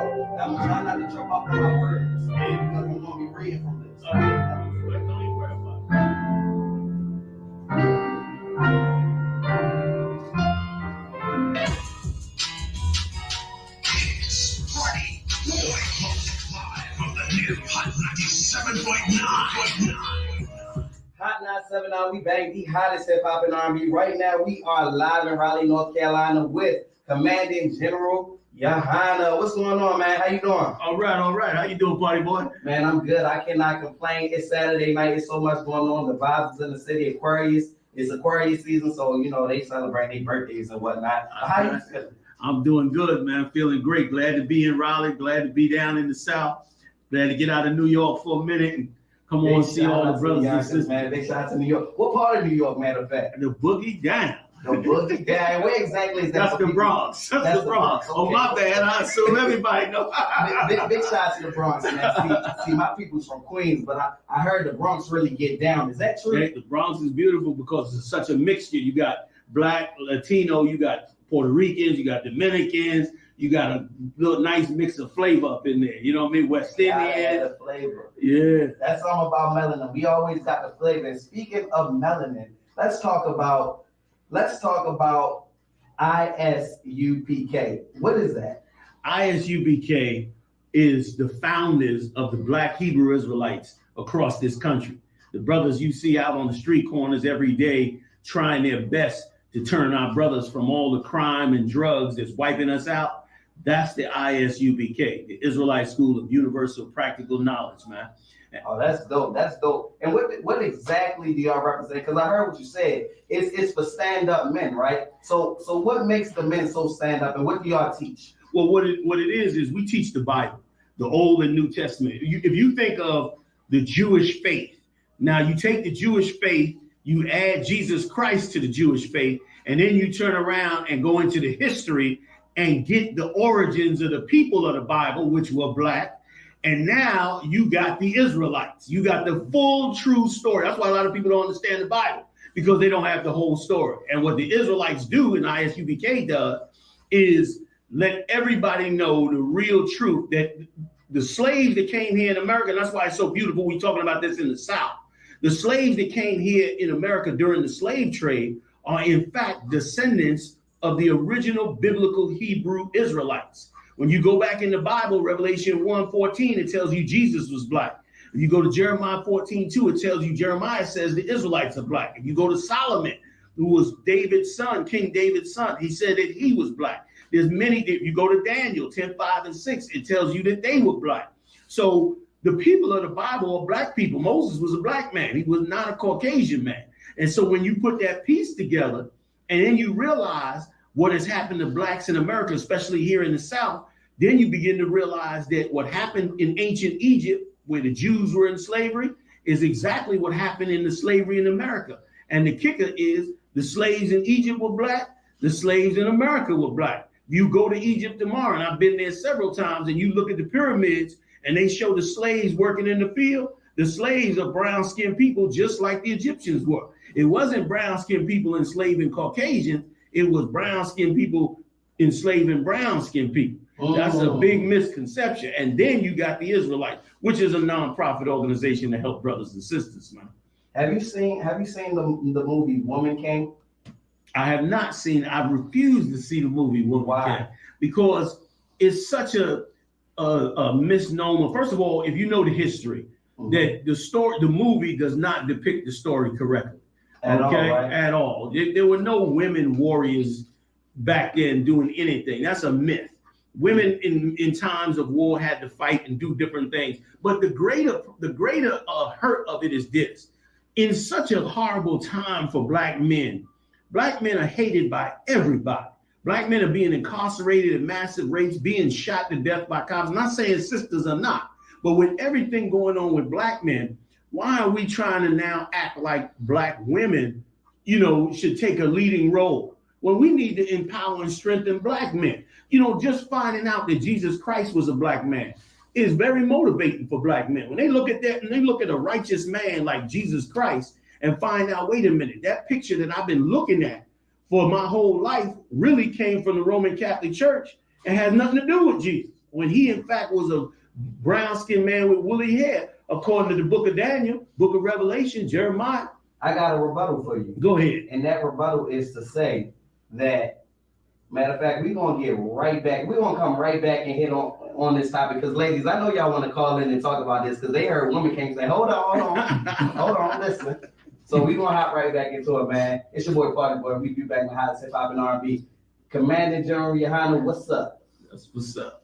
know. I'm trying not to jump off of my words because I'm going to be reading from this. Don't even worry about it. From the new Hot 97.9. Hot 979, we bang the hottest hip hop and R&B. Right now, we are live in Raleigh, North Carolina with Commanding General Yahana. What's going on, man? How you doing? All right. How you doing, party boy? Man, I'm good. I cannot complain. It's Saturday night. It's so much going on. The vibes is in the city. Aquarius. It's Aquarius season, so, you know, they celebrate their birthdays and whatnot. How you feeling? I'm doing good, man. Feeling great. Glad to be in Raleigh. Glad to be down in the South. Glad to get out of New York for a minute and come on and see all the brothers and sisters. Man, big shout out to New York. What part of New York, matter of fact? The Boogie Down. The Boogie Down. Where exactly is that? That's the Bronx. That's the Bronx. Okay. Oh, my bad. I assume everybody knows. big shout out to the Bronx, man. See, my people's from Queens, but I heard the Bronx really get down. Is that true? Yeah, the Bronx is beautiful because it's such a mixture. You got Black, Latino, you got Puerto Ricans, you got Dominicans, you got a little nice mix of flavor up in there. You know what I mean? West Indian. The flavor. Yeah. That's all about melanin. We always got the flavor. And speaking of melanin, let's talk about ISUPK. What is that? ISUPK is the founders of the Black Hebrew Israelites across this country. The brothers you see out on the street corners every day trying their best to turn our brothers from all the crime and drugs that's wiping us out. That's the ISUPK, the Israelite School of Universal Practical Knowledge, man. Oh, that's dope. That's dope. And what exactly do y'all represent? Because I heard what you said. It's for stand-up men, right? So what makes the men so stand up, and what do y'all teach? Well, what it is we teach the Bible, the Old and New Testament. If you think of the Jewish faith, now you take the Jewish faith, you add Jesus Christ to the Jewish faith, and then you turn around and go into the history and get the origins of the people of the Bible, which were Black. And now you got the Israelites. You got the full true story. That's why a lot of people don't understand the Bible, because they don't have the whole story. And what the Israelites do, and ISUPK does, is let everybody know the real truth, that the slaves that came here in America, and that's why it's so beautiful we're talking about this in the South. The slaves that came here in America during the slave trade are in fact descendants of the original biblical Hebrew Israelites. When you go back in the Bible, Revelation 1:14, it tells you Jesus was Black. If you go to Jeremiah 14:2, it tells you Jeremiah says the Israelites are Black. If you go to Solomon, who was David's son, King David's son, he said that he was Black. There's many, if you go to Daniel 10:5 and 6, it tells you that they were Black. So the people of the Bible are Black people. Moses was a Black man. He was not a Caucasian man. And so when you put that piece together, and then you realize what has happened to Blacks in America, especially here in the South, then you begin to realize that what happened in ancient Egypt, where the Jews were in slavery, is exactly what happened in the slavery in America. And the kicker is the slaves in Egypt were Black, the slaves in America were Black. You go to Egypt tomorrow, and I've been there several times, and you look at the pyramids, and they show the slaves working in the field. The slaves are brown-skinned people, just like the Egyptians were. It wasn't brown-skinned people enslaving Caucasians. It was brown-skinned people enslaving brown-skinned people. That's a big misconception. And then you got the Israelites, which is a nonprofit organization to help brothers and sisters, man. Have you seen the movie Woman King? I have not seen. I refuse to see the movie Woman King because it's such a misnomer. First of all, if you know the history, that the movie does not depict the story correctly. At all. There were no women warriors back then doing anything. That's a myth. Women in times of war had to fight and do different things. But the greater hurt of it is this. In such a horrible time for Black men are hated by everybody. Black men are being incarcerated at massive rates, being shot to death by cops. I'm not saying sisters are not, but with everything going on with Black men, why are we trying to now act like Black women, should take a leading role? When we need to empower and strengthen Black men. Just finding out that Jesus Christ was a Black man is very motivating for Black men. When they look at that and they look at a righteous man like Jesus Christ and find out, wait a minute, that picture that I've been looking at for my whole life really came from the Roman Catholic Church and has nothing to do with Jesus. when he in fact was a brown-skinned man with woolly hair, according to the book of Daniel, book of Revelation, Jeremiah. I got a rebuttal for you. Go ahead. And that rebuttal is to say that, matter of fact, we're going to get right back. We're going to come right back and hit on this topic. Because, ladies, I know y'all want to call in and talk about this because they heard women came and say, hold on, listen. So we're going to hop right back into it, man. It's your boy, Party Boy. We be back with Hottest Hip Hop and R&B. Commanding General Yohana, what's up? That's what's up.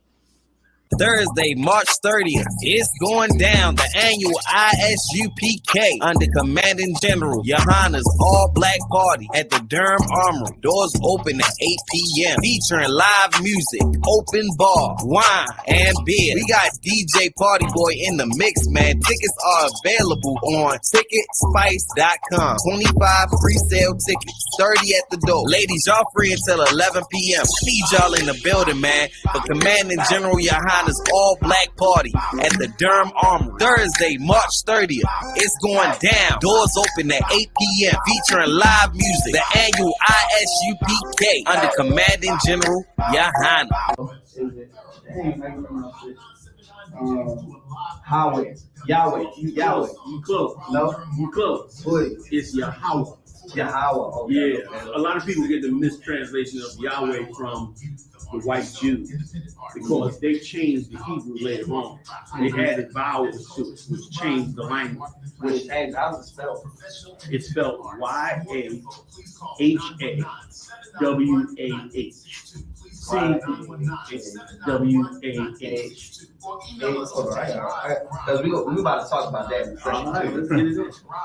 Thursday, March 30th, it's going down, the annual Isupk under Commanding General Yohana's all-black party at the Durham Armory. Doors open at 8 p.m. featuring live music, open bar, wine, and beer. We got DJ Party Boy in the mix, man. Tickets are available on ticketspice.com. 25 pre-sale tickets, 30 at the door. Ladies, y'all free until 11 p.m. Need y'all in the building, man, for Commanding General Yohana's all-black party at the Durham Armory. Thursday, March 30th. It's going down. Doors open at 8 p.m. featuring live music. The annual Isupk under Commanding General Yohana. Yahweh. You close. No? You close. Please. It's Yahweh. Yahweh. Okay. Yeah. A lot of people get the mistranslation of Yahweh from the white Jews because they changed the Hebrew later on. They added vowels to it, which changed the language. Which changed, how's it spelled? It's spelled Yahwah. CWAH. Because we about to talk about that in a second.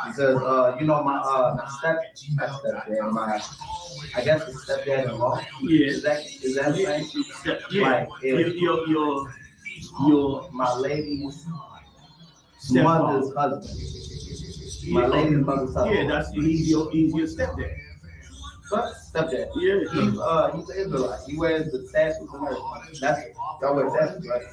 Because you know my stepdad, I guess it's stepdad-in-law. Yeah. Is that the same? Yeah. Like your my lady's mother's husband. My lady's mother's husband. Yeah, that's he's your stepdad. But stepdad. Yeah. He's an Israelite. He wears the tassels and everything. That's y'all wear tassels, right?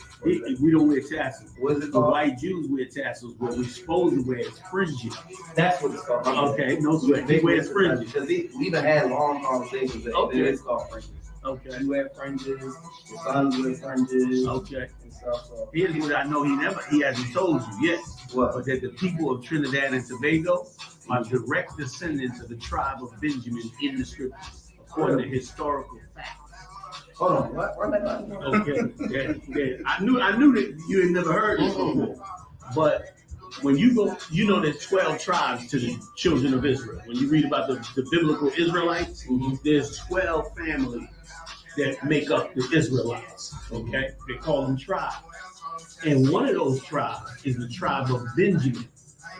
We don't wear tassels. What is it The called? white Jews wear tassels, but we're supposed to wear fringes. That's what it's called. Okay, no sweat. They wear fringes. Because we done had long conversations. Okay. It's called fringes. Okay. You wear fringes. Your sons wear fringes. Okay. And stuff. So. Here's what I know he hasn't told you yet. What? But that the people of Trinidad and Tobago are direct descendants of the tribe of Benjamin in the scriptures, according to historical facts. Hold on. What? Okay. Yeah. I knew that you had never heard this before. But when you go, you know there's 12 tribes to the children of Israel. When you read about the biblical Israelites, there's 12 families that make up the Israelites. Okay? They call them tribes. And one of those tribes is the tribe of Benjamin,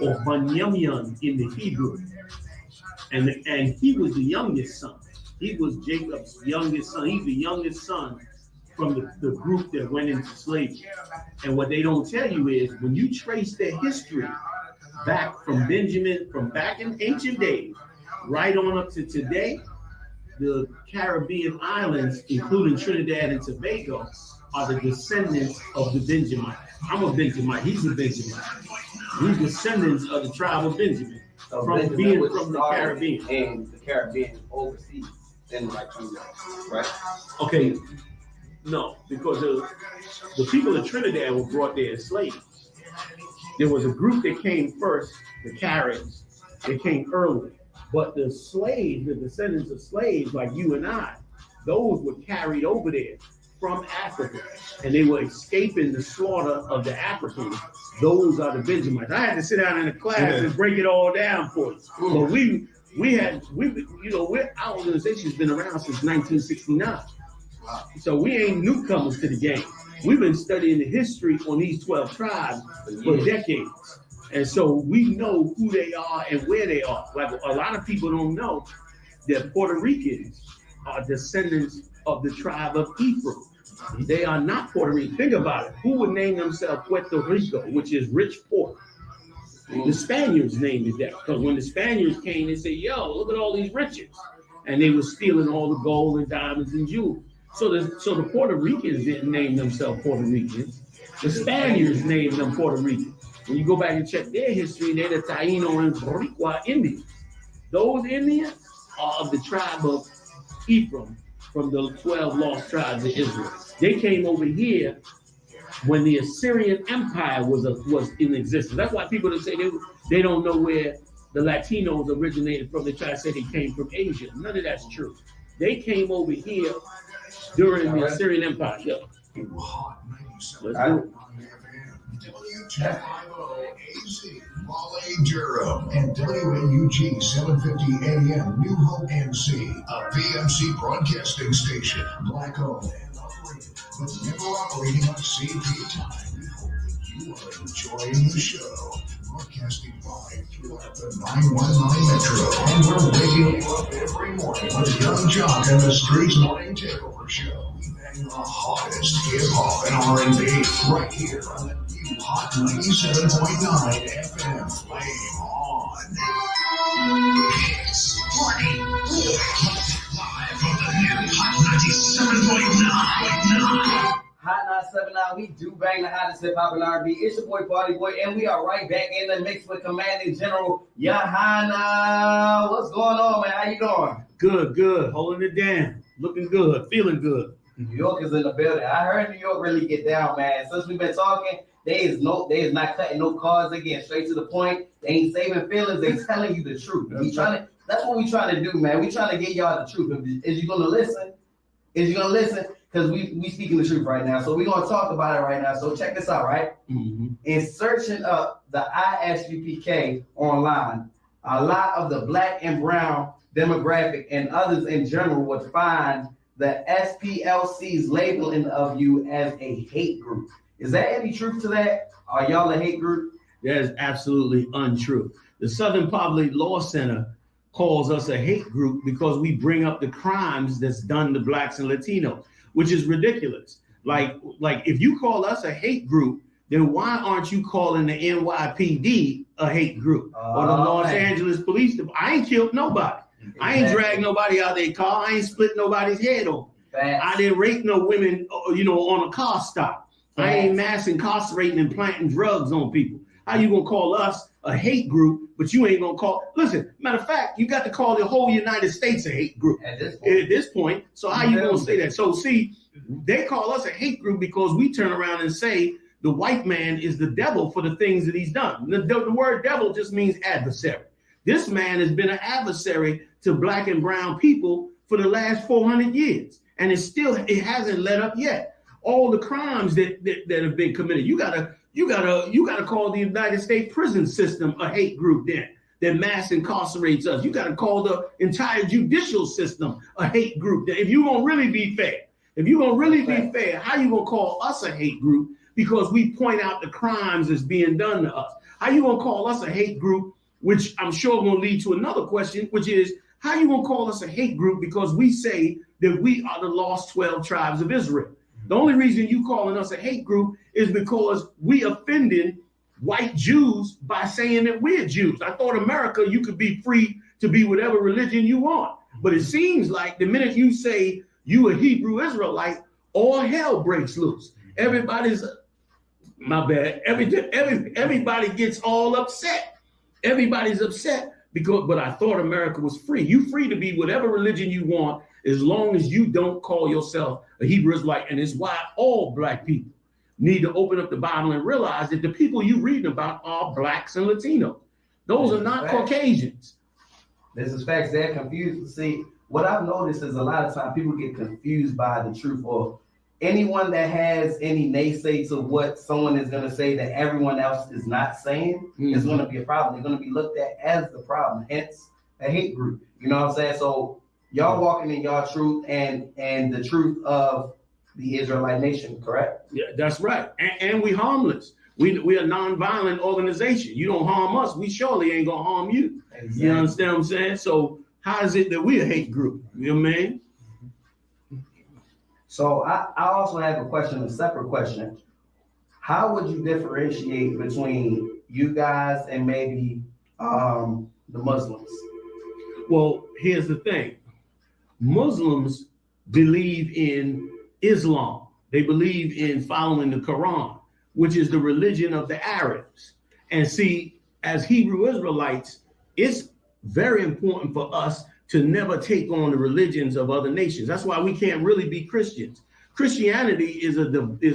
or Bunyamin in the Hebrew. And he was the youngest son. He was Jacob's youngest son. He's the youngest son from the group that went into slavery. And what they don't tell you is when you trace their history back from Benjamin, from back in ancient days, right on up to today, the Caribbean islands, including Trinidad and Tobago, are the descendants of the Benjamites. I'm a Benjamite. He's a Benjamite. We're descendants of the tribe of Benjamin, So from Benjamin being was from the started Caribbean. And the Caribbean overseas. Then like Trinidad, right? Okay, no, because the people of Trinidad were brought there as slaves. There was a group that came first, the Caribs. They came early. But the slaves, the descendants of slaves like you and I, those were carried over there from Africa. And they were escaping the slaughter of the Africans. Those are the Benjamites. I had to sit down in a class and break it all down for you. But our organization's been around since 1969. So we ain't newcomers to the game. We've been studying the history on these 12 tribes for decades. And so we know who they are and where they are. Like a lot of people don't know that Puerto Ricans are descendants of the tribe of Ephraim. They are not Puerto Rican. Think about it. Who would name themselves Puerto Rico, which is rich port? The Spaniards named it that because when the Spaniards came, they said, yo, look at all these riches. And they were stealing all the gold and diamonds and jewels. So the Puerto Ricans didn't name themselves Puerto Ricans. The Spaniards named them Puerto Ricans. When you go back and check their history, they're the Taino and Boricua Indians. Those Indians are of the tribe of Ephraim from the 12 lost tribes of Israel. They came over here when the Assyrian Empire was in existence. That's why people that say they don't know where the Latinos originated from. They try to say they came from Asia. None of that's true. They came over here during the Assyrian Empire. Yeah. Let's do it. WT50AZ, Raleigh, Durham, and WNUG 750 AM, New Hope, NC, a VMC broadcasting station, black-owned and operated, but never operating on CP time. We hope that you are enjoying the show. Broadcasting live throughout the 919 Metro, and we're waking you up every morning with Young Jock and the Streets Morning Takeover Show. We bang the hottest hip-hop and R&B right here on the new Hot 97.9 FM. Flame on. It's 24 live from the new Hot 97.9. Hot 979, we do bang the hottest hip hop and R&B. It's your boy Party Boy, and we are right back in the mix with Commanding General Yohana. What's going on, man? How you doing? Good. Holding it down. Looking good. Feeling good. New York is in the building. I heard New York really get down, man. Since we've been talking, they is not cutting no cards again. Straight to the point. They ain't saving feelings. They telling you the truth. That's what we trying to do, man. We trying to get y'all the truth. Is you gonna listen? Because we speaking the truth right now. So we're going to talk about it right now. So check this out, right? Mm-hmm. In searching up the ISUPK online, a lot of the black and brown demographic and others in general would find the SPLC's labeling of you as a hate group. Is there any truth to that? Are y'all a hate group? That is absolutely untrue. The Southern Poverty Law Center calls us a hate group because we bring up the crimes that's done to blacks and Latinos, which is ridiculous. Like if you call us a hate group, then why aren't you calling the NYPD a hate group or the Los Angeles Police Department? I ain't killed nobody. Exactly. I ain't dragged nobody out of their car. I ain't split nobody's head open. I didn't rape no women, on a car stop. I ain't mass incarcerating and planting drugs on people. How you gonna call us a hate group, but you ain't gonna call? Listen, matter of fact, you got to call the whole United States a hate group at this point. So how you gonna say that? So see, they call us a hate group because we turn around and say the white man is the devil for the things that he's done. The word devil just means adversary. This man has been an adversary to black and brown people for the last 400 years, and it hasn't let up yet. All the crimes that have been committed, you gotta call the United States prison system a hate group then that mass incarcerates us. You gotta call the entire judicial system a hate group. If you're gonna really be fair, how you gonna call us a hate group because we point out the crimes that's being done to us? How you gonna call us a hate group, which I'm sure gonna lead to another question, which is how you gonna call us a hate group because we say that we are the lost 12 tribes of Israel? The only reason you calling us a hate group is because we offended white Jews by saying that we're Jews. I thought America, you could be free to be whatever religion you want. But it seems like the minute you say you a Hebrew Israelite, all hell breaks loose. Everybody's, my bad, everybody gets all upset. Everybody's upset but I thought America was free. You free to be whatever religion you want as long as you don't call yourself a Hebrew Israelite. And it's why all black people need to open up the Bible and realize that the people you reading about are blacks and Latinos. Those are not Caucasians. This is facts. They're confused. See, what I've noticed is a lot of times people get confused by the truth, or anyone that has any naysays of what someone is going to say that everyone else is not saying is going to be a problem. They're going to be looked at as the problem, hence a hate group. You know what I'm saying? So y'all walking in y'all truth and the truth of the Israelite nation, correct? Yeah, that's right. And we harmless. We a non-violent organization. You don't harm us, we surely ain't gonna harm you. Exactly. You understand what I'm saying? So how is it that we a hate group? You know what I mean? So I also have a separate question. How would you differentiate between you guys and maybe the Muslims? Well, here's the thing. Muslims believe in Islam. They believe in following the Quran, which is the religion of the Arabs. And see, as Hebrew Israelites, it's very important for us to never take on the religions of other nations. That's why we can't really be Christians. Christianity is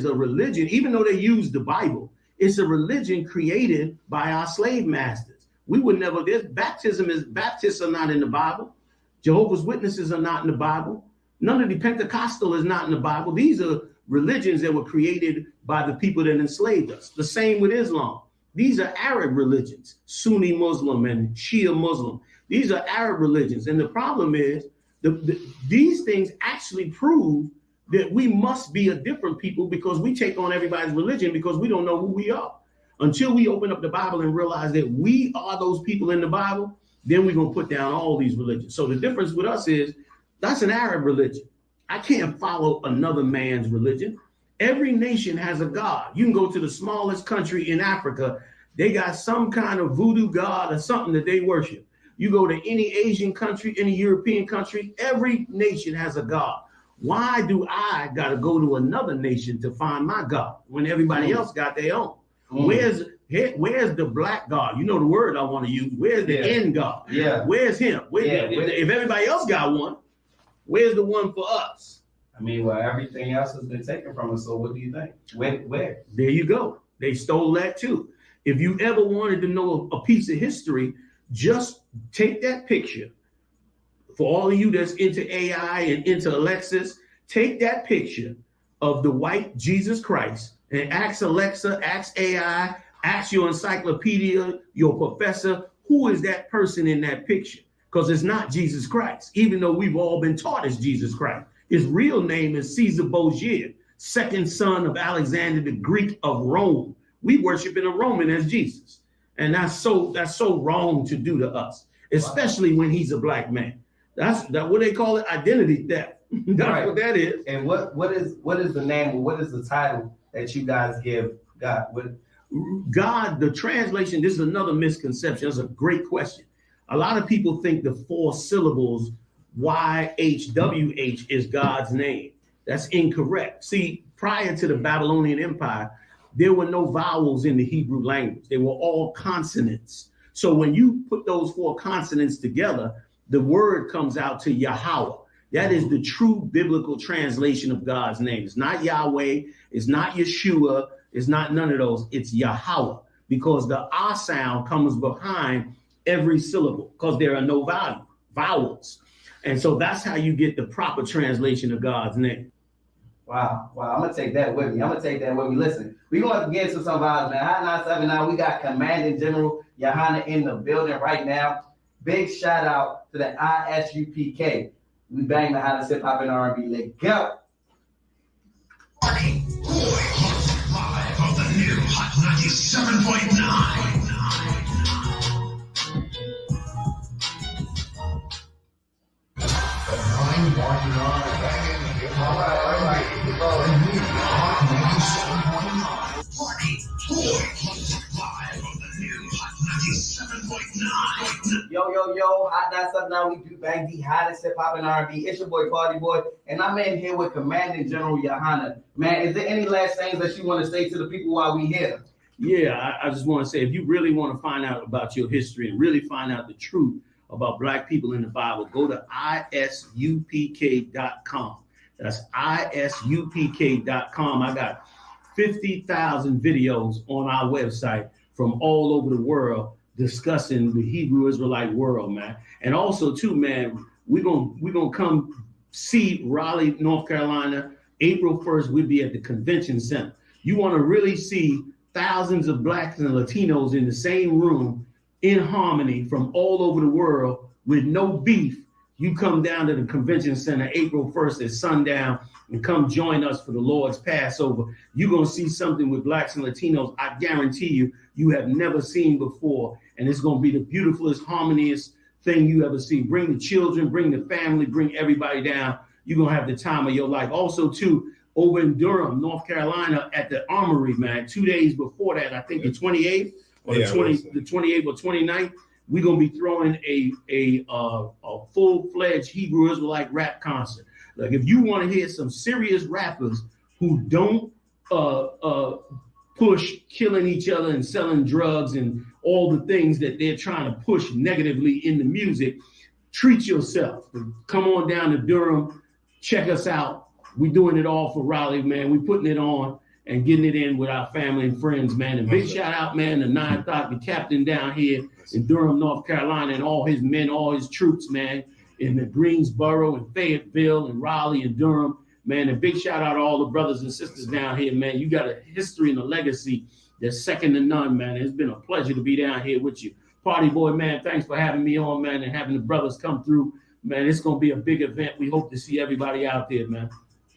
a religion, even though they use the Bible, it's a religion created by our slave masters. We would never, baptists are not in the Bible. Jehovah's Witnesses are not in the Bible. None of the Pentecostal is not in the Bible. These are religions that were created by the people that enslaved us. The same with Islam. These are Arab religions, Sunni Muslim and Shia Muslim. These are Arab religions. And the problem is these things actually prove that we must be a different people because we take on everybody's religion because we don't know who we are. Until we open up the Bible and realize that we are those people in the Bible, then we're going to put down all these religions. So the difference with us is that's an Arab religion. I can't follow another man's religion. Every nation has a God. You can go to the smallest country in Africa. They got some kind of voodoo god or something that they worship. You go to any Asian country, any European country, every nation has a God. Why do I got to go to another nation to find my God when everybody else got their own? Where's the black God? You know the word I want to use. Where's the end God? Yeah. Where's him? If everybody else got one, where's the one for us? I mean, well, everything else has been taken from us. So what do you think? Where? There you go. They stole that too. If you ever wanted to know a piece of history, just take that picture. For all of you that's into AI and into Alexis, take that picture of the white Jesus Christ and ask Alexa, ask AI, ask your encyclopedia, your professor, who is that person in that picture? Because it's not Jesus Christ, even though we've all been taught it's Jesus Christ. His real name is Caesar Borgia, second son of Alexander the Greek of Rome. We worship in a Roman as Jesus. And that's so wrong to do to us, especially when he's a black man. That's what they call it, identity theft. That's right. What that is. And what is the name or what is the title that you guys give God? God, the translation, this is another misconception. That's a great question. A lot of people think the 4 syllables YHWH is God's name. That's incorrect. See, prior to the Babylonian Empire, there were no vowels in the Hebrew language. They were all consonants. So when you put those 4 consonants together, the word comes out to Yahweh. That is the true biblical translation of God's name. It's not Yahweh. It's not Yeshua. It's not none of those. It's Yahweh, because the ah sound comes behind every syllable because there are no vowels. And so that's how you get the proper translation of God's name. Wow. I'm going to take that with me. Listen, we're going to get into some vibes, man. Hot 979, we got Commanding General Johanna in the building right now. Big shout out to the ISUPK. We bang the hottest hip hop and R&B. Let's go. Live on the new Hot 97.9. All right. Hot 97.9. Party Boy. Live on the new Hot 97.9. Yo, Hot 979. We do bang the hottest hip hop and R&B. It's your boy Party Boy, and I'm in here with Commanding General Johanna. Man, is there any last things that you want to say to the people while we here? Yeah, I just want to say, if you really want to find out about your history and really find out the truth about black people in the Bible, go to isupk.com. That's isupk.com. I got 50,000 videos on our website from all over the world discussing the Hebrew Israelite world, man. And also too, man, we're gonna come see Raleigh, North Carolina. April 1st, we'll be at the convention center. You want to really see thousands of blacks and Latinos in the same room in harmony from all over the world with no beef. You come down to the convention center April 1st at sundown and come join us for the Lord's Passover. You're going to see something with blacks and Latinos, I guarantee you have never seen before. And it's going to be the beautifulest, harmonious thing you ever see. Bring the children, bring the family, bring everybody down. You're going to have the time of your life. Also, too, over in Durham, North Carolina at the Armory, man, 2 days before that, I think the 28th or the 28th or 29th, we're going to be throwing a full-fledged Hebrew Israelite rap concert. Like, if you want to hear some serious rappers who don't push killing each other and selling drugs and all the things that they're trying to push negatively in the music, treat yourself. Come on down to Durham, check us out. We doing it all for Raleigh, man. We putting it on and getting it in with our family and friends, man. And big shout out, man, to 9 o'clock, the captain down here in Durham, North Carolina, and all his men, all his troops, man, in the Greensboro and Fayetteville and Raleigh and Durham, man. And big shout out to all the brothers and sisters down here, man. You got a history and a legacy that's second to none, man. It's been a pleasure to be down here with you. Party boy, man, thanks for having me on, man, and having the brothers come through. Man, it's going to be a big event. We hope to see everybody out there, man.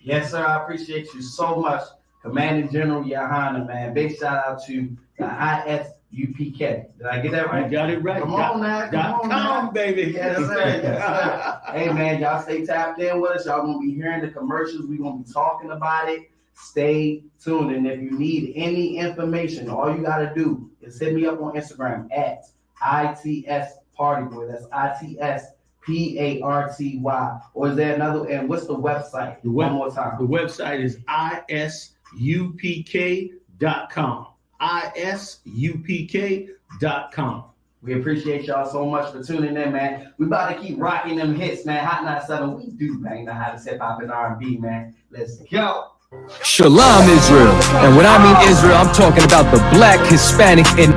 Yes, sir. I appreciate you so much, Commanding General Yahana, man. Big shout out to the Isupk. Did I get that right? You got it right. Come on now. Come on, baby. Yes, sir. Yes, sir. Hey, man, y'all stay tapped in with us. Y'all going to be hearing the commercials. We're going to be talking about it. Stay tuned. And if you need any information, all you got to do is hit me up on Instagram at ITS Party Boy. That's ITS PARTY. Or is there another? And what's the website? One more time. The website is isupk.com. isupk.com. We appreciate y'all so much for tuning in, man. We about to keep rocking them hits, man. Hot 97, we do bang the hottest hip hop and R&B, man. Let's go. Shalom, Israel. And when I mean Israel, I'm talking about the Black, Hispanic, and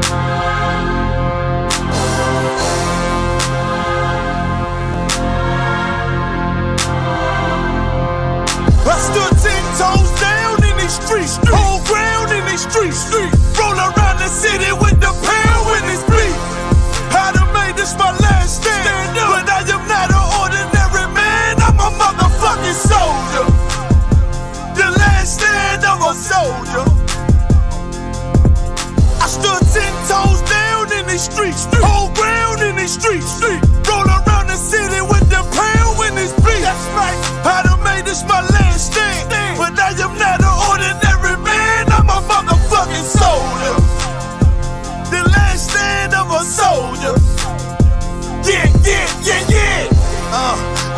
I stood 10 toes down in these streets, whole ground in these streets. Roll around the city with the pound when it's bleed. I done made this my last stand, but I am not an ordinary man. I'm a motherfucking soldier. The last stand of a soldier. I stood 10 toes down in these streets, whole ground in these streets. Roll around the city with the pound when it's bleed. That's right. I done made this my last stand, but I am not an ordinary man. I'm a motherfucking soldier. The last stand of a soldier. Yeah.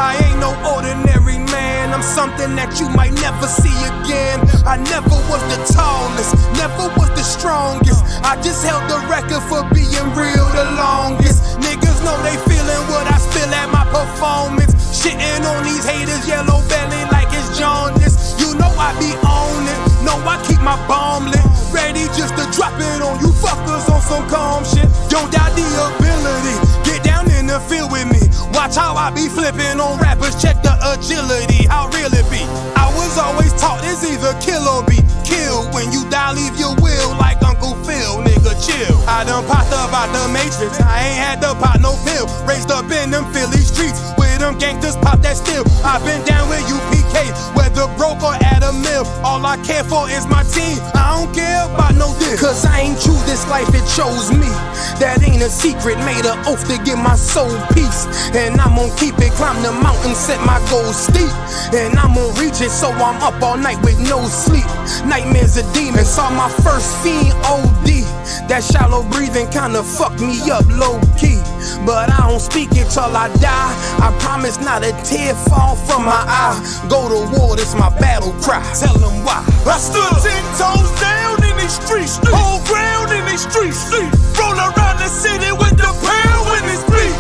I ain't no ordinary man. I'm something that you might never see again. I never was the tallest, never was the strongest. I just held the record for being real the longest. Niggas know they feeling what I spill at my performance. Shitting on these haters, yellow belly like it's jaundice. You know I be on it, know I keep my bomb lit. Ready just to drop it on you fuckers on some calm shit. Don't doubt the ability, get down in the field with me. Watch how I be flipping on rappers, check the agility, how real it be. I was always taught it's either kill or be killed. When you die, leave your will like Uncle Phil, nigga chill. I done popped up out the Matrix, I ain't had to pop no pill. Raised up in them Philly streets, with them gangsters pop that still. I've been down with UPK, whether broke or at a mill. All I care for is my team, I don't care about no dick. Cause I ain't choose this life, it chose me. That ain't a secret, made an oath to give my soul peace. And I'm gonna keep it, climb the mountain, set my goals steep. And I'm gonna reach it, so I'm up all night with no sleep. Nightmares of demons, saw my first fiend OD. That shallow breathing kinda fucked me up low key. But I don't speak it till I die. I promise not a tear fall from my eye. Go to war, this my battle cry. Tell them why. I stood 10 toes down in these streets, whole ground in these streets. Roll around the city with the pound when it's bleed.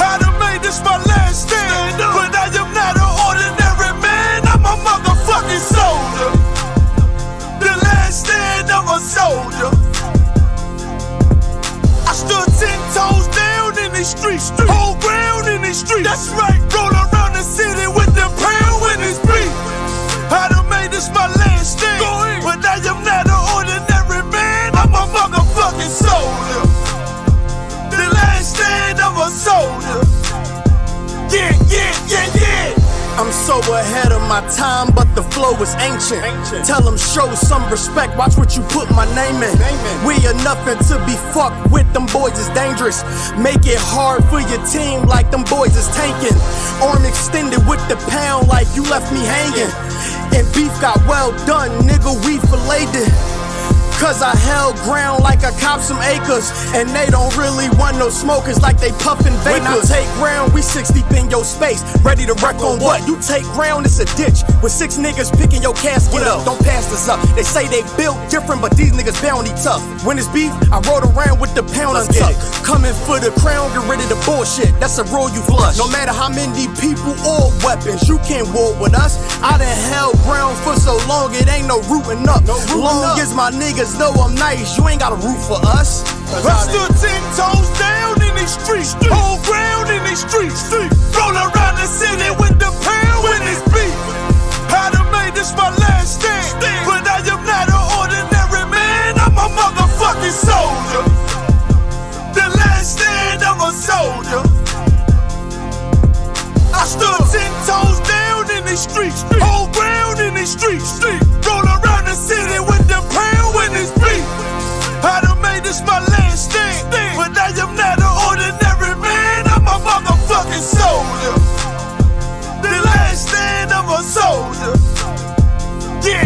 I done made this my last stand, but I am not an ordinary man. I'm a motherfucking soldier. The last stand of a soldier. I stood 10 toes down in these streets, whole ground in these streets. That's right. Roll around the city with the pound when it's bleed. I done made this my last stand, but I am not an ordinary man. I'm a motherfucking soldier. The last stand of a soldier. Yeah. I'm so ahead of my time, but the flow is ancient. Tell them show some respect, watch what you put my name in. We are nothing to be fucked with, them boys is dangerous. Make it hard for your team like them boys is tanking. Arm extended with the pound like you left me hanging. And beef got well done, nigga, we filleted it. Cause I held ground like I copped some acres. And they don't really want no smokers like they puffin' vapors. When I take ground, we 6 deep in your space. Ready to wreck on what? You take ground, it's a ditch. With 6 niggas picking your casket up. Don't pass this up. They say they built different, but these niggas bounty tough. When it's beef, I rode around with the pound untucked. Coming for the crown, get rid of the bullshit. That's a rule you flush. No matter how many people or weapons, you can't war with us. I done held ground for so long, it ain't no rooting up. Long as my niggas know I'm nice, you ain't gotta root for us. I stood 10 toes down in these streets, hold ground in these streets, roll around the city with the pound when it's beat. I done made this my last stand, but I am not an ordinary man, I'm a motherfucking soldier. The last stand of a soldier. I stood 10 toes down in these streets, hold ground in these streets, roll around the city with the pound when it's beat. I done made this my last stand, but I am not an ordinary man, I'm a motherfucking soldier. The last stand of a soldier. Yeah.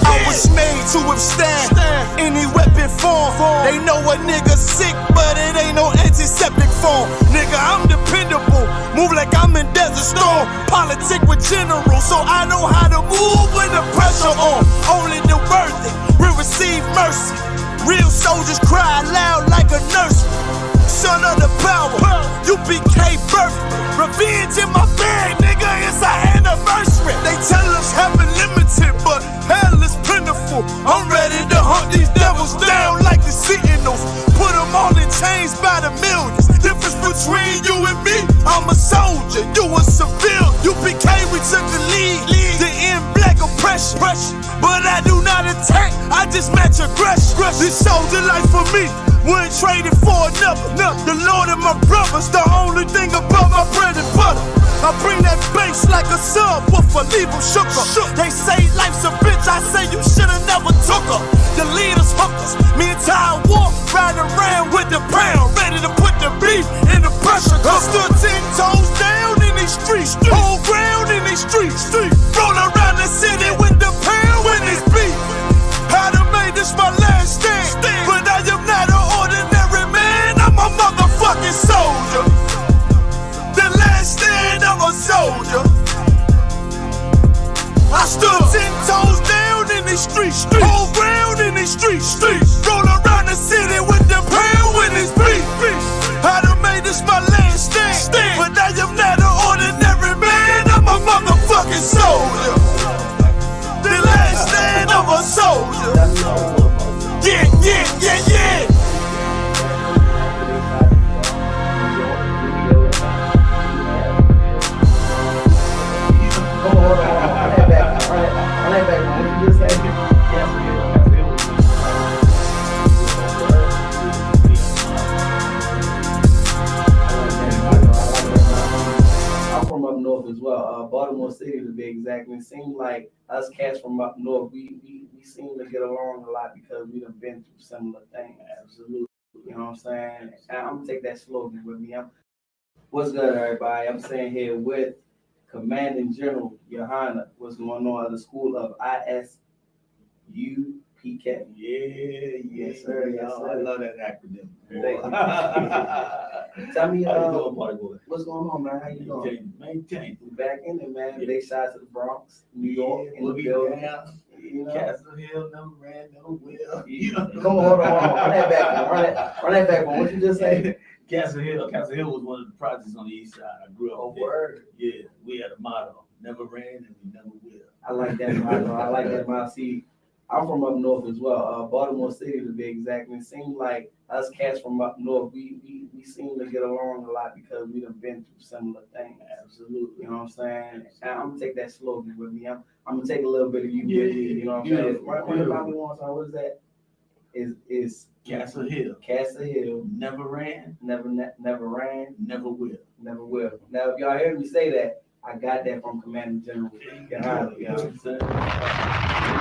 I was made to withstand any weapon form. They know a nigga sick, but it ain't no antiseptic form. Nigga, I'm dependable. Move like I'm in Desert Storm. Politic with generals, so I know how to move when the pressure on. Only the worthy will receive mercy. Real soldiers cry loud like a nurse. Son of the power, UPK birth. Revenge in my bag, nigga, it's our anniversary. They tell us heaven limited, but hell is plentiful. I'm ready to hunt these devils down like the Sentinels. Put them all in chains by the millions. Difference between you and me, I'm a soldier, you a civil. UPK, we took the lead to end black oppression. But I do not attack, I just match aggression. This soldier life for me, wouldn't trade it for another. The Lord and my brothers, the only thing above my bread and butter. I bring that bass like a subwoofer, leave them shook up. They say life's a bitch, I say you should've never took her. The leaders hookers, me and Ty War riding around with the pound, ready to put the beef in the pressure. I stood 10 toes down in these streets, hold ground in these streets, roll around the city with the pound when it's beef. I done made this my last stand, but I am not an ordinary man, I'm a motherfucking soldier. The last stand of a soldier. I stood 10 toes down in these streets, hold ground in these streets, roll around the city with the pound when it's beef. I done made this my last stand, but I am not an ordinary man, I'm a motherfucking soldier. The last stand of a soldier. Yeah. I'm from up north as well, Baltimore City to be exact. And it seems like us cats from up north, we seem to get along a lot because we done been through similar things. Absolutely. You know what I'm saying? And I'm gonna take that slogan with me. What's good, everybody? I'm saying here with Commanding General Johanna, what's going on at the school of Isupk. Yes, sir. Yes, sir. I love that acronym. Tell me, How you doing, party boy? what's going on, man? How you doing? Maintain. We back in it, man. Yeah. Big shots to the Bronx, New York, in the Boogie building. down. You know? Castle Hill, never ran, never will. Come on, hold on. Run that back one. Run that back one. What you just say? Castle Hill was one of the projects on the east side. I grew up Oh, there. word. Yeah, we had a motto: never ran and we never will. I like that motto. I like that motto. See, I'm from up north as well, Baltimore City to be exact. And it seems like us cats from up north, we seem to get along a lot because we done been through similar things. Absolutely. You know what I'm saying? And I'm gonna take that slogan with me. I'm gonna take a little bit of you with me. You know what I'm saying? Run it by me once. What is that? Is Castle Hill. Castle Hill. Never ran, Never ran, never will. never will. Now, if y'all hear me say that, I got that from Commanding General. You know what I'm saying?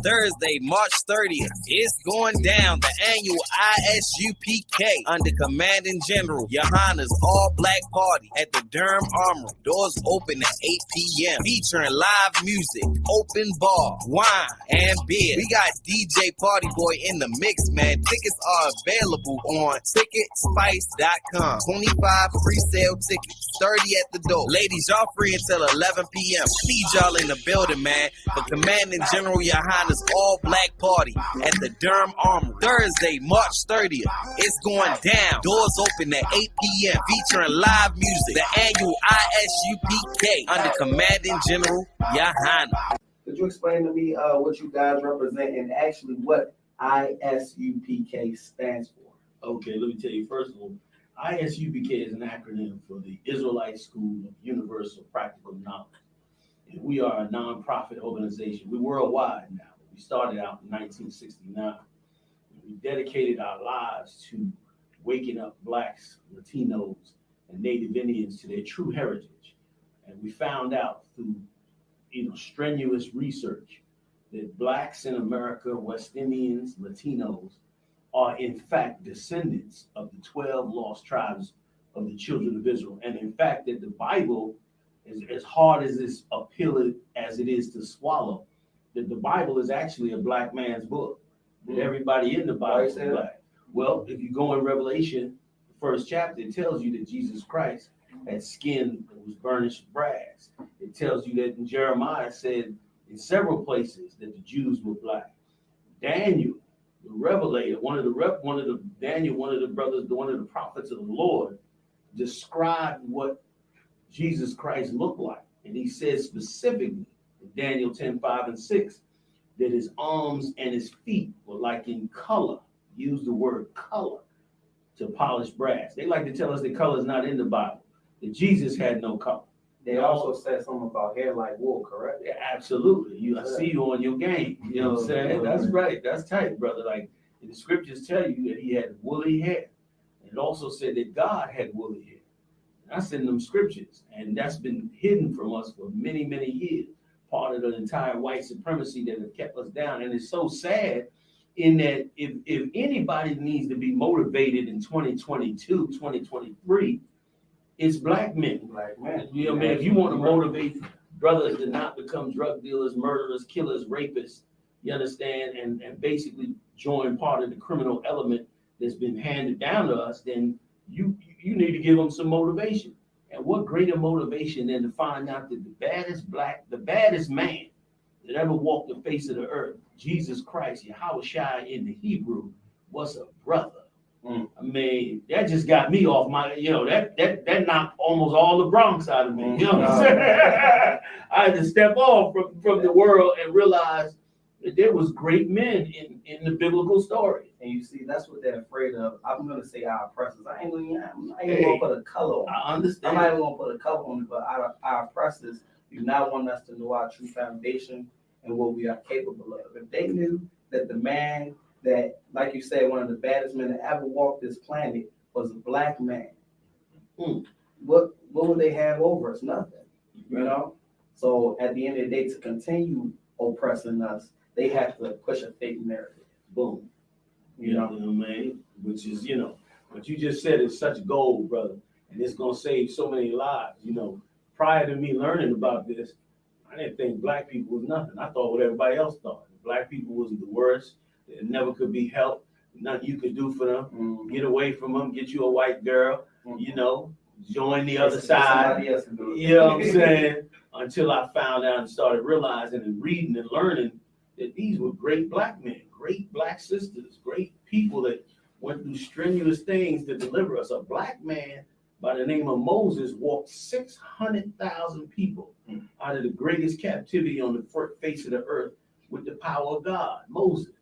Thursday, March 30th. It's going down, the annual ISUPK under Commanding General Johanna's all-black party at the Durham Armory. Doors open at 8 p.m. featuring live music, open bar, wine, and beer. We got DJ Party Boy in the mix, man. Tickets are available on Ticketspice.com. 25 pre-sale tickets, 30 at the door. Ladies, y'all free until 11 p.m. Need y'all in the building, man, for Commanding General Johanna's all-black party at the Durham Armory. Thursday, March 30th. It's going down. Doors open at 8 p.m. featuring live music. The annual ISUPK under Commanding General Johanna. Could you explain to me what you guys represent and actually what ISUPK stands for? Okay, let me tell you, first of all, ISUPK is an acronym for the Israelite School of Universal Practical Knowledge. And we are a nonprofit organization. We're worldwide now. We started out in 1969. We dedicated our lives to waking up Blacks, Latinos, and Native Indians to their true heritage. And we found out through strenuous research that Blacks in America, West Indians, Latinos, are in fact descendants of the 12 lost tribes of the children of Israel. And in fact, that the Bible is as hard as it's appealing as it is to swallow, that the Bible is actually a black man's book, that everybody in the Bible is black. Well, if you go in Revelation, the first chapter, it tells you that Jesus Christ had skin that was burnished brass. It tells you that in Jeremiah said in several places that the Jews were black. Daniel, the revelator, one of the prophets of the Lord, described what Jesus Christ looked like. And he said specifically in Daniel 10:5-6 that his arms and his feet were like in color. Use the word color to polished brass. They like to tell us that color is not in the Bible, that Jesus had no color. They also said something about hair like wool, correct? Yeah, absolutely. I see you on your game. You know what I'm saying? That's right. That's tight, brother. Like the scriptures tell you that he had woolly hair. And it also said that God had woolly hair. That's in them scriptures. And that's been hidden from us for many, many years. Part of the entire white supremacy that have kept us down. And it's so sad in that if anybody needs to be motivated in 2022, 2023, it's black men. Black men. You know what I mean? If you want to motivate brothers to not become drug dealers, murderers, killers, rapists, you understand, and basically join part of the criminal element that's been handed down to us, then you need to give them some motivation. And what greater motivation than to find out that the baddest man that ever walked the face of the earth, Jesus Christ, Yahushua in the Hebrew, was a brother. I mean, that just got me off my, that knocked almost all the Bronx out of me. You know what I'm saying? I had to step off from the world and realize that there was great men in the biblical story. And you see, that's what they're afraid of. I'm going to say our oppressors. I ain't going to put a color on it. I understand. I'm not even going to put a color on it, but our oppressors do not want us to know our true foundation and what we are capable of. If they knew that the man that, like you said, one of the baddest men that ever walked this planet was a black man, what would they have over us? Nothing, So at the end of the day, to continue oppressing us, they have to push a fake narrative. Boom. You know what I mean? Which is, what you just said is such gold, brother. And it's going to save so many lives. Prior to me learning about this, I didn't think black people was nothing. I thought what everybody else thought. Black people was the worst. It never could be helped. Nothing you could do for them. Get away from them. Get you a white girl. Join the other side. You know what I'm saying? Until I found out and started realizing and reading and learning that these were great black men, great black sisters, great people that went through strenuous things to deliver us. A black man by the name of Moses walked 600,000 people out of the greatest captivity on the face of the earth with the power of God, Moses.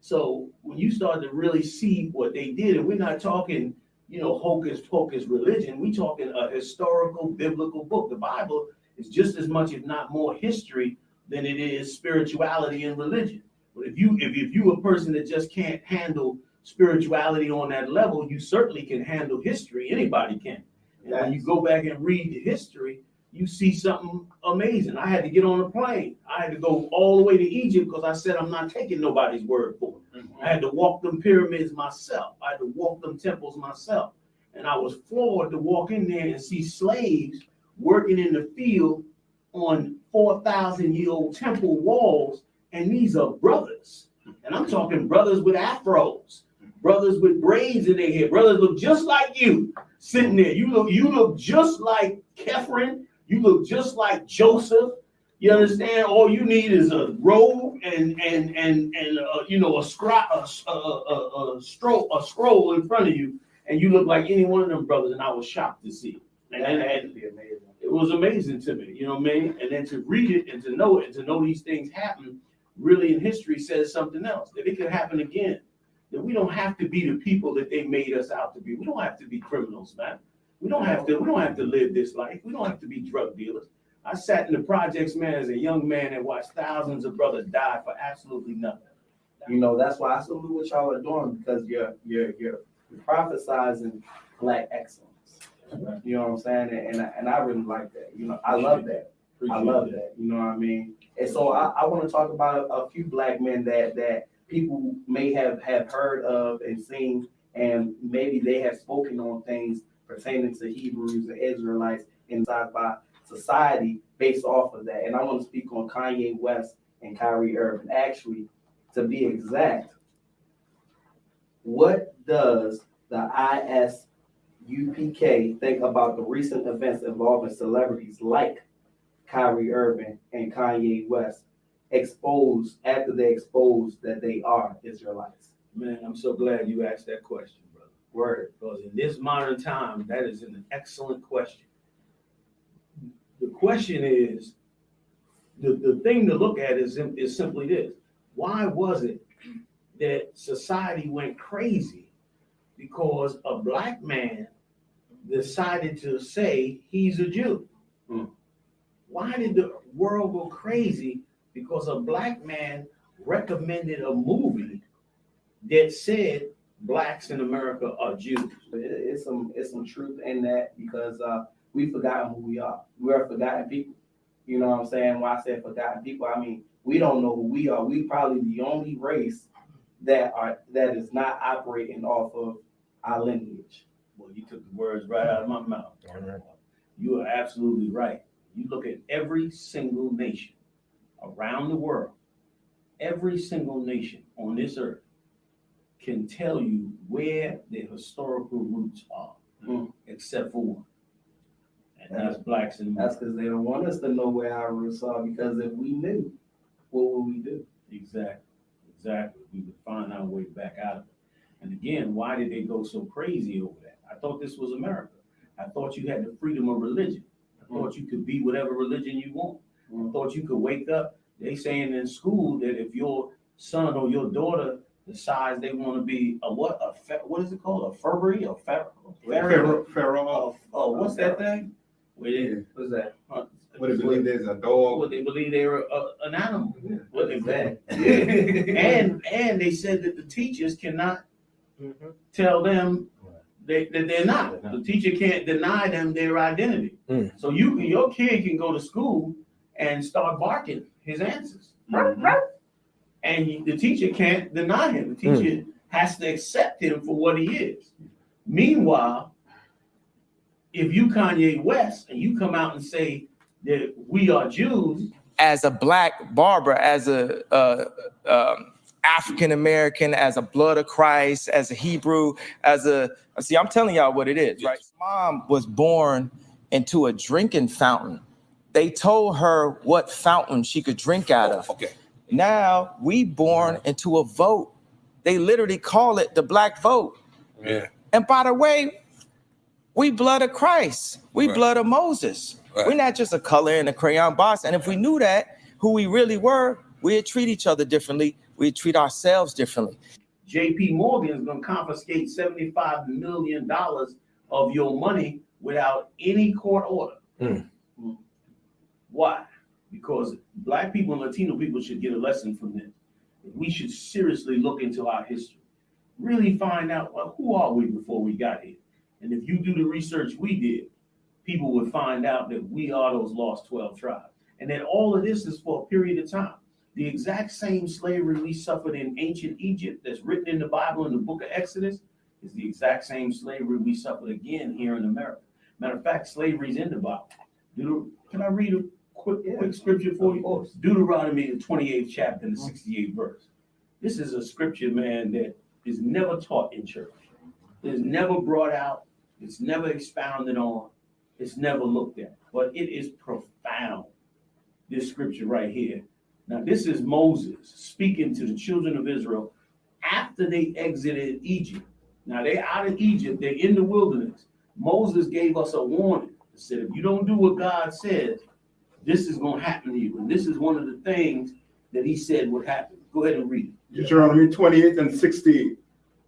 So when you start to really see what they did, and we're not talking, hocus pocus religion, we're talking a historical biblical book. The Bible is just as much, if not more, history than it is spirituality and religion. But if you a person that just can't handle spirituality on that level, you certainly can handle history. Anybody can. And when you go back and read the history, you see something amazing. I had to get on a plane. I had to go all the way to Egypt because I said I'm not taking nobody's word for it. I had to walk them pyramids myself. I had to walk them temples myself. And I was floored to walk in there and see slaves working in the field on 4,000-year-old temple walls. And these are brothers. And I'm talking brothers with afros, brothers with braids in their hair. Brothers look just like you sitting there. You look just like Kephren. You look just like Joseph. You understand? All you need is a robe and you know, a scroll in front of you, and you look like any one of them brothers. And I was shocked to see it. And it was amazing to me, you know what I mean? And then to read it and to know it and to know these things happen really in history says something else, that it could happen again. That we don't have to be the people that they made us out to be. We don't have to be criminals, man. We don't have to live this life. We don't have to be drug dealers. I sat in the projects, man, as a young man and watched thousands of brothers die for absolutely nothing. You know, that's why I salute what y'all are doing, because you're prophesizing black excellence. You know what I'm saying? And I really like that. You know, I love that. I love that. You know what I mean? And so I want to talk about a few black men that people may have heard of and seen, and maybe they have spoken on things pertaining to Hebrews and Israelites inside by society based off of that. And I want to speak on Kanye West and Kyrie Irving. Actually, to be exact, what does the Isupk think about the recent events involving celebrities like Kyrie Irving and Kanye West exposed after they exposed that they are Israelites? Man, I'm so glad you asked that question, brother. Word. Because in this modern time, that is an excellent question. The question is, the thing to look at is simply this. Why was it that society went crazy because a black man decided to say he's a Jew? Why did the world go crazy because a black man recommended a movie that said blacks in America are Jews? It's some truth in that, because we've forgotten who we are. We're forgotten people. You know what I'm saying? When I say forgotten people, I mean we don't know who we are. We probably the only race that is not operating off of our lineage. Well, you took the words right out of my mouth. You are absolutely right. You look at every single nation around the world, every single nation on this earth can tell you where their historical roots are, except for one. And that's blacks in America. That's because they don't want us to know where our roots are, because if we knew, what would we do? Exactly. We would find our way back out of it. And again, why did they go so crazy over that? I thought this was America. I thought you had the freedom of religion. I thought you could be whatever religion you want. I thought you could wake up. They saying in school that if your son or your daughter decides they want to be what is it called? A Furby? A Pharaoh? What's that thing? What's that? What they believe there's a dog. What they believe they're an animal. Yeah. What is that? And they said that the teachers cannot tell them that they're not. The teacher can't deny them their identity. So your kid can go to school and start barking his answers. And the teacher can't deny him. The teacher has to accept him for what he is. Meanwhile, if you Kanye West and you come out and say that we are Jews, as a black barber, as a African American, as a blood of Christ, as a Hebrew, I'm telling y'all what it is, right? Mom was born into a drinking fountain. They told her what fountain she could drink out of. Okay. Now we born into a vote. They literally call it the black vote. Yeah. And by the way, we blood of Christ. We blood of Moses. We're not just a color in a crayon box. And if we knew that, who we really were, we'd treat each other differently. We'd treat ourselves differently. JP Morgan is going to confiscate $75 million of your money without any court order. Why? Because black people and Latino people should get a lesson from this. We should seriously look into our history. Really find out, well, who are we before we got here? And if you do the research we did, people would find out that we are those lost 12 tribes. And then all of this is for a period of time. The exact same slavery we suffered in ancient Egypt that's written in the Bible in the book of Exodus is the exact same slavery we suffered again here in America. Matter of fact, slavery is in the Bible. Can I read a quick scripture for you? Deuteronomy, the 28th chapter, and the 68th verse. This is a scripture, man, that is never taught in church. It's never brought out. It's never expounded on. It's never looked at. But it is profound, this scripture right here. Now, this is Moses speaking to the children of Israel after they exited Egypt. Now, they're out of Egypt. They're in the wilderness. Moses gave us a warning. He said, if you don't do what God says, this is going to happen to you. And this is one of the things that he said would happen. Go ahead and read it. Deuteronomy 28 and 68.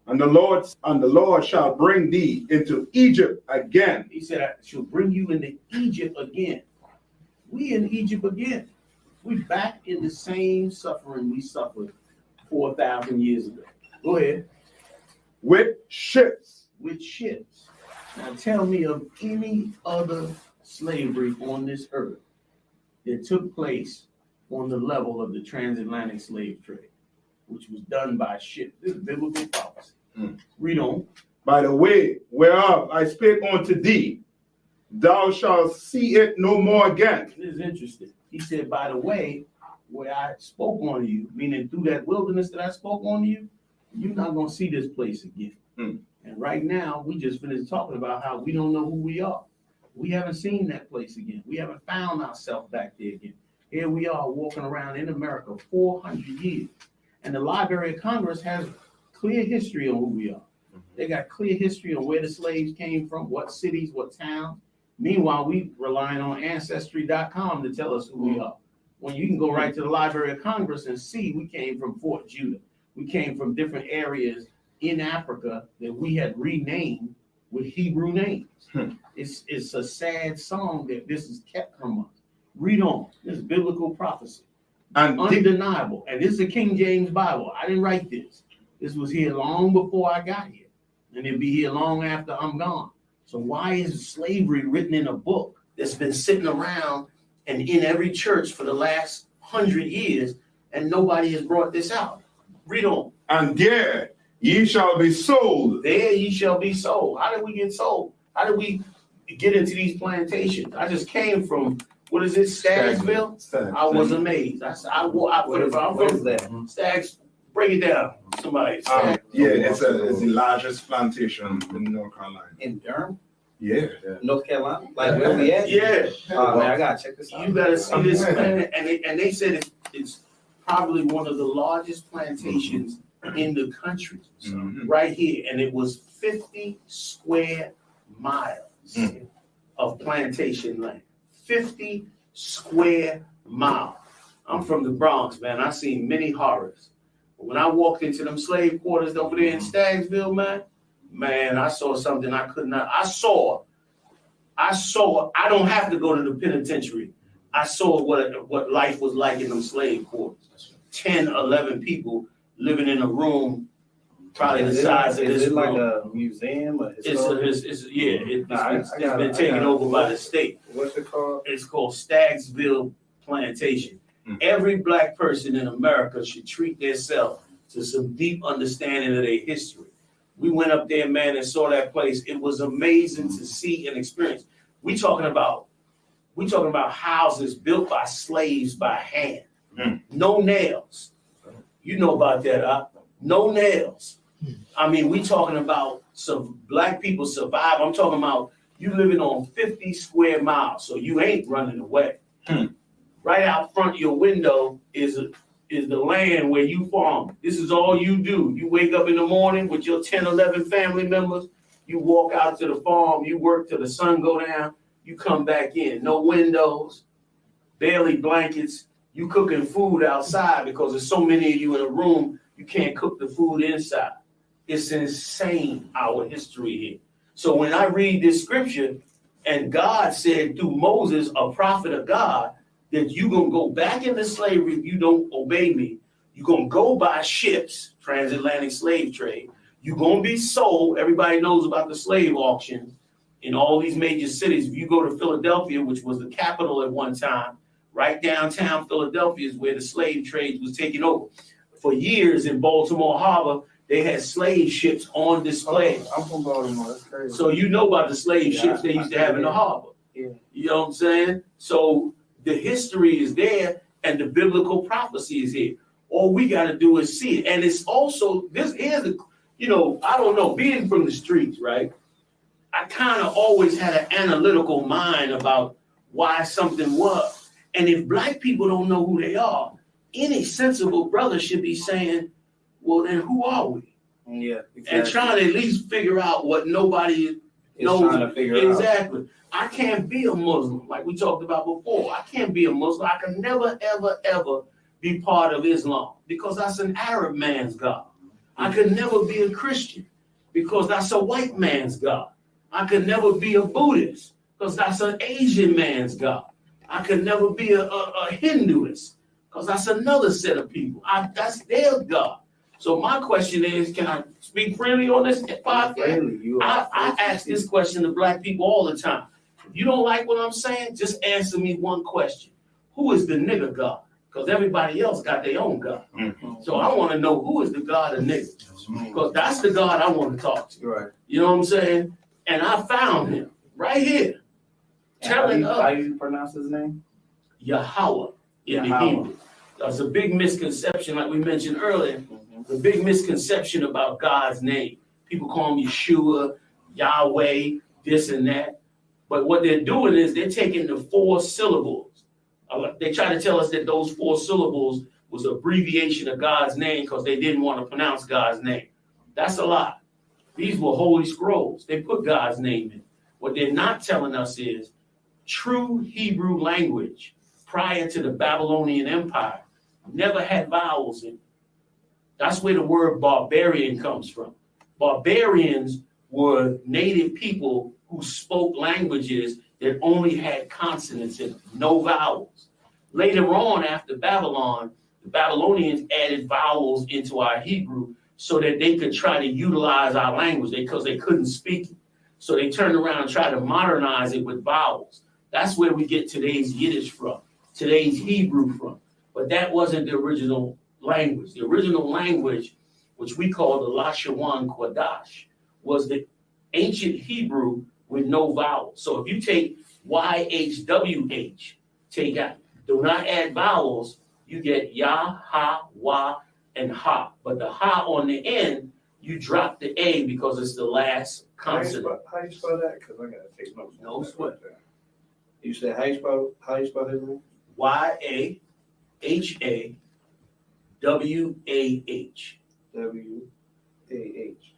And the Lord shall bring thee into Egypt again. He said, I shall bring you into Egypt again. We in Egypt again. We back in the same suffering we suffered 4,000 years ago. Go ahead. With ships. With ships. Now tell me of any other slavery on this earth that took place on the level of the transatlantic slave trade, which was done by ship. This is biblical prophecy. Read on. By the way whereof I spake unto thee, thou shalt see it no more again. This is interesting. He said, by the way, where I spoke on you, meaning through that wilderness that I spoke on you, you're not going to see this place again. And right now, we just finished talking about how we don't know who we are. We haven't seen that place again. We haven't found ourselves back there again. Here we are walking around in America 400 years. And the Library of Congress has clear history on who we are. They got clear history on where the slaves came from, what cities, what towns. Meanwhile, we relying on Ancestry.com to tell us who we are. When you can go right to the Library of Congress and see we came from Fort Judah. We came from different areas in Africa that we had renamed with Hebrew names. It's a sad song that this is kept from us. Read on. This is biblical prophecy. And undeniable. And this is a King James Bible. I didn't write this. This was here long before I got here. And it'll be here long after I'm gone. So why is slavery written in a book that's been sitting around and in every church for the last 100 years and nobody has brought this out? Read on. And there ye shall be sold. There ye shall be sold. How did we get sold? How did we get into these plantations? I just came from, what is it, Stagsville? I was amazed. I'm from Stags. Break it down, somebody. It's the largest plantation in North Carolina. In Durham? Yeah. North Carolina? Like where we at? Yeah. Man, I gotta check this out. You gotta see this, man. And they said it's probably one of the largest plantations in the country, right here. And it was 50 square miles of plantation land. 50 square miles. I'm from the Bronx, man. I've seen many horrors. When I walked into them slave quarters over there in Stagsville, man, I saw something I could not. I saw, I don't have to go to the penitentiary. I saw what life was like in them slave quarters. 10, 11 people living in a room, probably the size of this room. Is it like a museum? It's been taken over by the state. What's it called? It's called Stagsville Plantation. Every black person in America should treat themselves to some deep understanding of their history. We went up there, man, and saw that place. It was amazing to see and experience. We talking about houses built by slaves by hand. No nails. You know about that, huh? No nails. I mean, we talking about some black people survive. I'm talking about you living on 50 square miles, so you ain't running away. Right out front your window is the land where you farm. This is all you do. You wake up in the morning with your 10, 11 family members. You walk out to the farm. You work till the sun go down. You come back in. No windows, barely blankets. You cooking food outside because there's so many of you in a room. You can't cook the food inside. It's insane, our history here. So when I read this scripture and God said through Moses, a prophet of God, that you're going to go back into slavery if you don't obey me. You're going to go by ships, transatlantic slave trade. You're going to be sold. Everybody knows about the slave auction. in all these major cities. If you go to Philadelphia, which was the capital at one time, right downtown Philadelphia is where the slave trade was taking over. For years in Baltimore Harbor, they had slave ships on display. I'm from Baltimore. That's crazy. So you know about the slave ships they used to have in the harbor. Yeah. You know what I'm saying? So the history is there and the biblical prophecy is here. All we got to do is see it. And it's also, this is, I don't know, being from the streets, right? I kind of always had an analytical mind about why something was. And if black people don't know who they are, any sensible brother should be saying, well, then who are we? Yeah, exactly. And trying to at least figure out what nobody knows. Trying to figure exactly. I can't be a Muslim, like we talked about before. I can't be a Muslim. I can never, ever, ever be part of Islam because that's an Arab man's God. I could never be a Christian because that's a white man's God. I could never be a Buddhist because that's an Asian man's God. I could never be a Hinduist because that's another set of people. That's their God. So my question is, can I speak freely on this podcast? I ask this question to black people all the time. If you don't like what I'm saying, just answer me one question. Who is the nigger God? Because everybody else got their own God. Mm-hmm. So I want to know who is the God of niggas. Because that's the God I want to talk to. Right. You know what I'm saying? And I found him right here. Telling us. How you pronounce his name? Yahweh in the Hebrew. That's a big misconception, like we mentioned earlier. The big misconception about God's name. People call him Yeshua, Yahweh, this and that. But what they're doing is they're taking the 4 syllables. They try to tell us that those 4 syllables was an abbreviation of God's name because they didn't want to pronounce God's name. That's a lie. These were holy scrolls. They put God's name in. What they're not telling us is true Hebrew language prior to the Babylonian Empire never had vowels in it. That's where the word barbarian comes from. Barbarians were native people who spoke languages that only had consonants in them, no vowels. Later on, after Babylon, the Babylonians added vowels into our Hebrew so that they could try to utilize our language because they couldn't speak it. So they turned around and tried to modernize it with vowels. That's where we get today's Yiddish from, today's Hebrew from. But that wasn't the original language. The original language, which we call the Lashawan Kodash, was the ancient Hebrew with no vowels. So if you take YHWH, take out, do not add vowels, you get Ya, Ha, Wa, and Ha. But the Ha on the end, you drop the A because it's the last consonant. How you spell that? Because I got to take notes. No sweat. You said how you spell his name? YAHAWAH. WAH.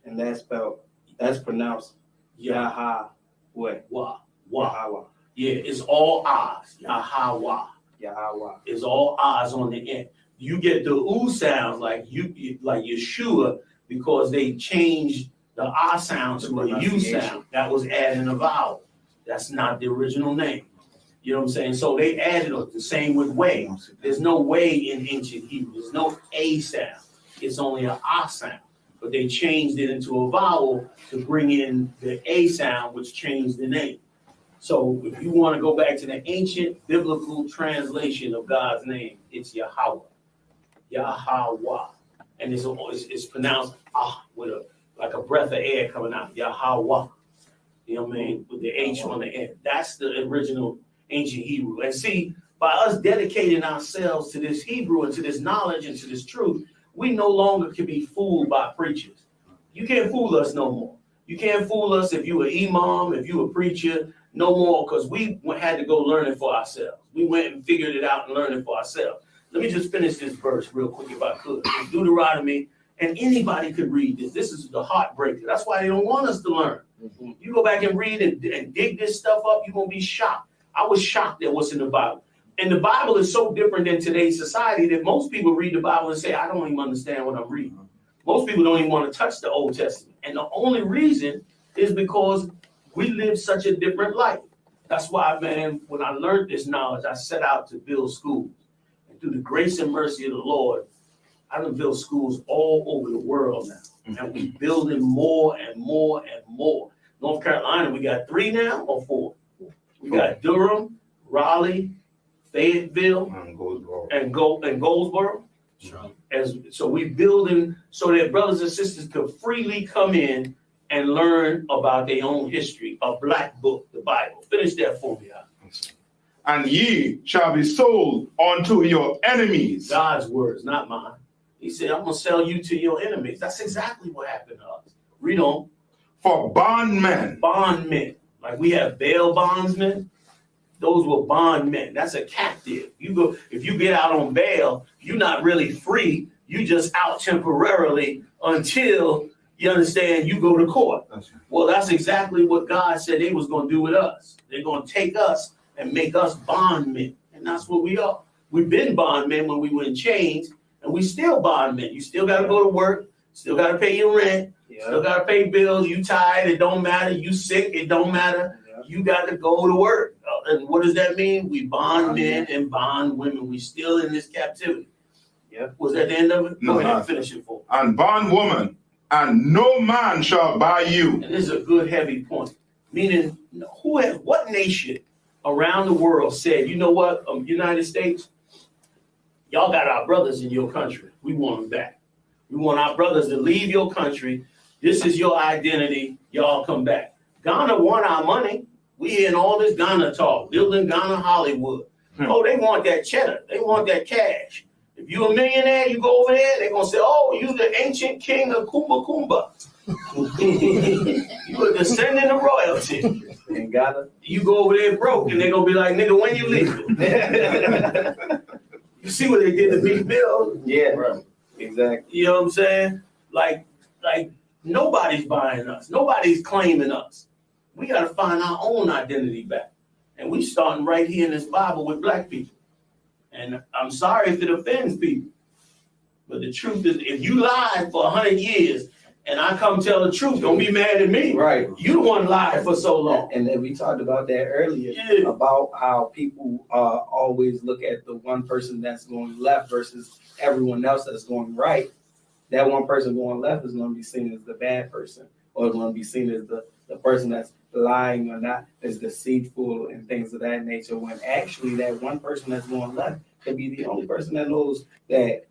And that's pronounced Yahweh. Wah. Yahweh. Yeah, it's all O's. Yahweh. Yahweh. It's all O's on the end. You get the U sounds like Yeshua because they changed the Ah sound to a U sound. That was adding a vowel. That's not the original name. You know what I'm saying? So they added it. The same with way. There's no way in ancient Hebrew. There's no A sound. It's only an Ah sound. But they changed it into a vowel to bring in the A sound, which changed the name. So if you want to go back to the ancient biblical translation of God's name, it's Yahweh. Yahweh. And it's pronounced with like a breath of air coming out. Yahweh. You know what I mean? With the H on the end. That's the original ancient Hebrew. And see, by us dedicating ourselves to this Hebrew and to this knowledge and to this truth, we no longer can be fooled by preachers. You can't fool us no more. You can't fool us if you an imam, if you a preacher, no more, because we had to go learn it for ourselves. We went and figured it out and learned it for ourselves. Let me just finish this verse real quick if I could. It's Deuteronomy, and anybody could read this. This is the heartbreaker. That's why they don't want us to learn. Mm-hmm. You go back and read and dig this stuff up, you're going to be shocked. I was shocked at what's in the Bible. And the Bible is so different than today's society that most people read the Bible and say, I don't even understand what I'm reading. Most people don't even want to touch the Old Testament. And the only reason is because we live such a different life. That's why, man, when I learned this knowledge, I set out to build schools. And through the grace and mercy of the Lord, I done built schools all over the world now. And we're building more and more and more. North Carolina, we got 3 now or 4? We got Durham, Raleigh, Fayetteville, and Goldsboro. So we building so that brothers and sisters could freely come in and learn about their own history, a black book, the Bible. Finish that for me. And ye shall be sold unto your enemies. God's words, not mine. He said, I'm going to sell you to your enemies. That's exactly what happened to us. Read on. For bondmen. Bondmen. Like we have bail bondsmen. Those were bondmen. That's a captive. If you get out on bail, you're not really free. You just out temporarily until, you understand, you go to court. Well, that's exactly what God said they was going to do with us. They're going to take us and make us bondmen. And that's what we are. We've been bondmen when we were in chains, and we still bondmen. You still got to go to work. Still got to pay your rent. Still got to pay bills. You tired, it don't matter. You sick, it don't matter. You got to go to work. And what does that mean? We bond men and bond women. We still in this captivity. Yeah. Was that the end of it? No, go ahead and finish it for me. And bond woman, and no man shall buy you. And this is a good heavy point. Meaning, what nation around the world said, you know what, United States, y'all got our brothers in your country. We want them back. We want our brothers to leave your country. This is your identity. Y'all come back. Ghana want our money. We hearing all this Ghana talk, building Ghana Hollywood. Oh, they want that cheddar. They want that cash. If you a millionaire, you go over there, they're going to say, oh, you the ancient king of Kumba Kumba. You a descendant of royalty. In Ghana. You go over there broke, and they're going to be like, nigga, when you leave? You see what they did to Big Bill? Yeah, right. Exactly. You know what I'm saying? Like nobody's buying us. Nobody's claiming us. We got to find our own identity back. And we starting right here in this Bible with black people. And I'm sorry if it offends people. But the truth is, if you lied for 100 years and I come tell the truth, don't be mad at me. Right. You the one lied for so long. And then we talked about that earlier, about how people always look at the one person that's going left versus everyone else that's going right. That one person going left is going to be seen as the bad person, or going to be seen as the person that's lying or not, is deceitful and things of that nature, when actually that one person that's going left could be the only person that knows that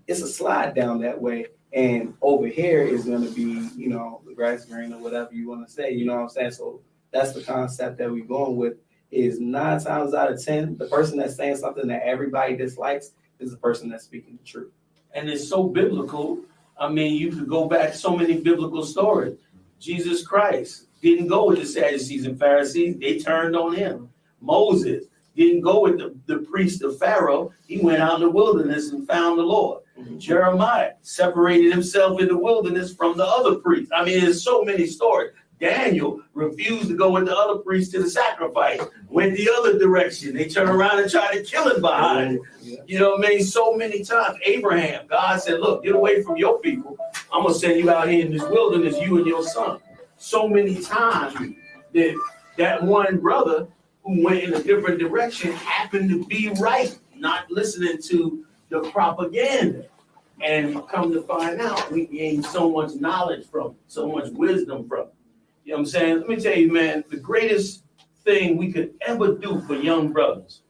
it's a slide down that way, and over here is going to be, the grass green or whatever you want to say, you know what I'm saying? So that's the concept that we're going with, is 9 times out of 10, the person that's saying something that everybody dislikes is the person that's speaking the truth. And it's so biblical. I mean, you could go back so many biblical stories. Jesus Christ didn't go with the Sadducees and Pharisees. They turned on him. Moses didn't go with the priest of Pharaoh. He went out in the wilderness and found the Lord. Mm-hmm. Jeremiah separated himself in the wilderness from the other priests. I mean, there's so many stories. Daniel refused to go with the other priests to the sacrifice, went the other direction. They turned around and tried to kill him behind it. Yeah. You know what I mean? So many times. Abraham, God said, look, get away from your people. I'm going to send you out here in this wilderness, you and your son. So many times that one brother who went in a different direction happened to be right, not listening to the propaganda. And come to find out, we gained so much knowledge from it, so much wisdom from it. You know what I'm saying? Let me tell you, man, the greatest thing we could ever do for young brothers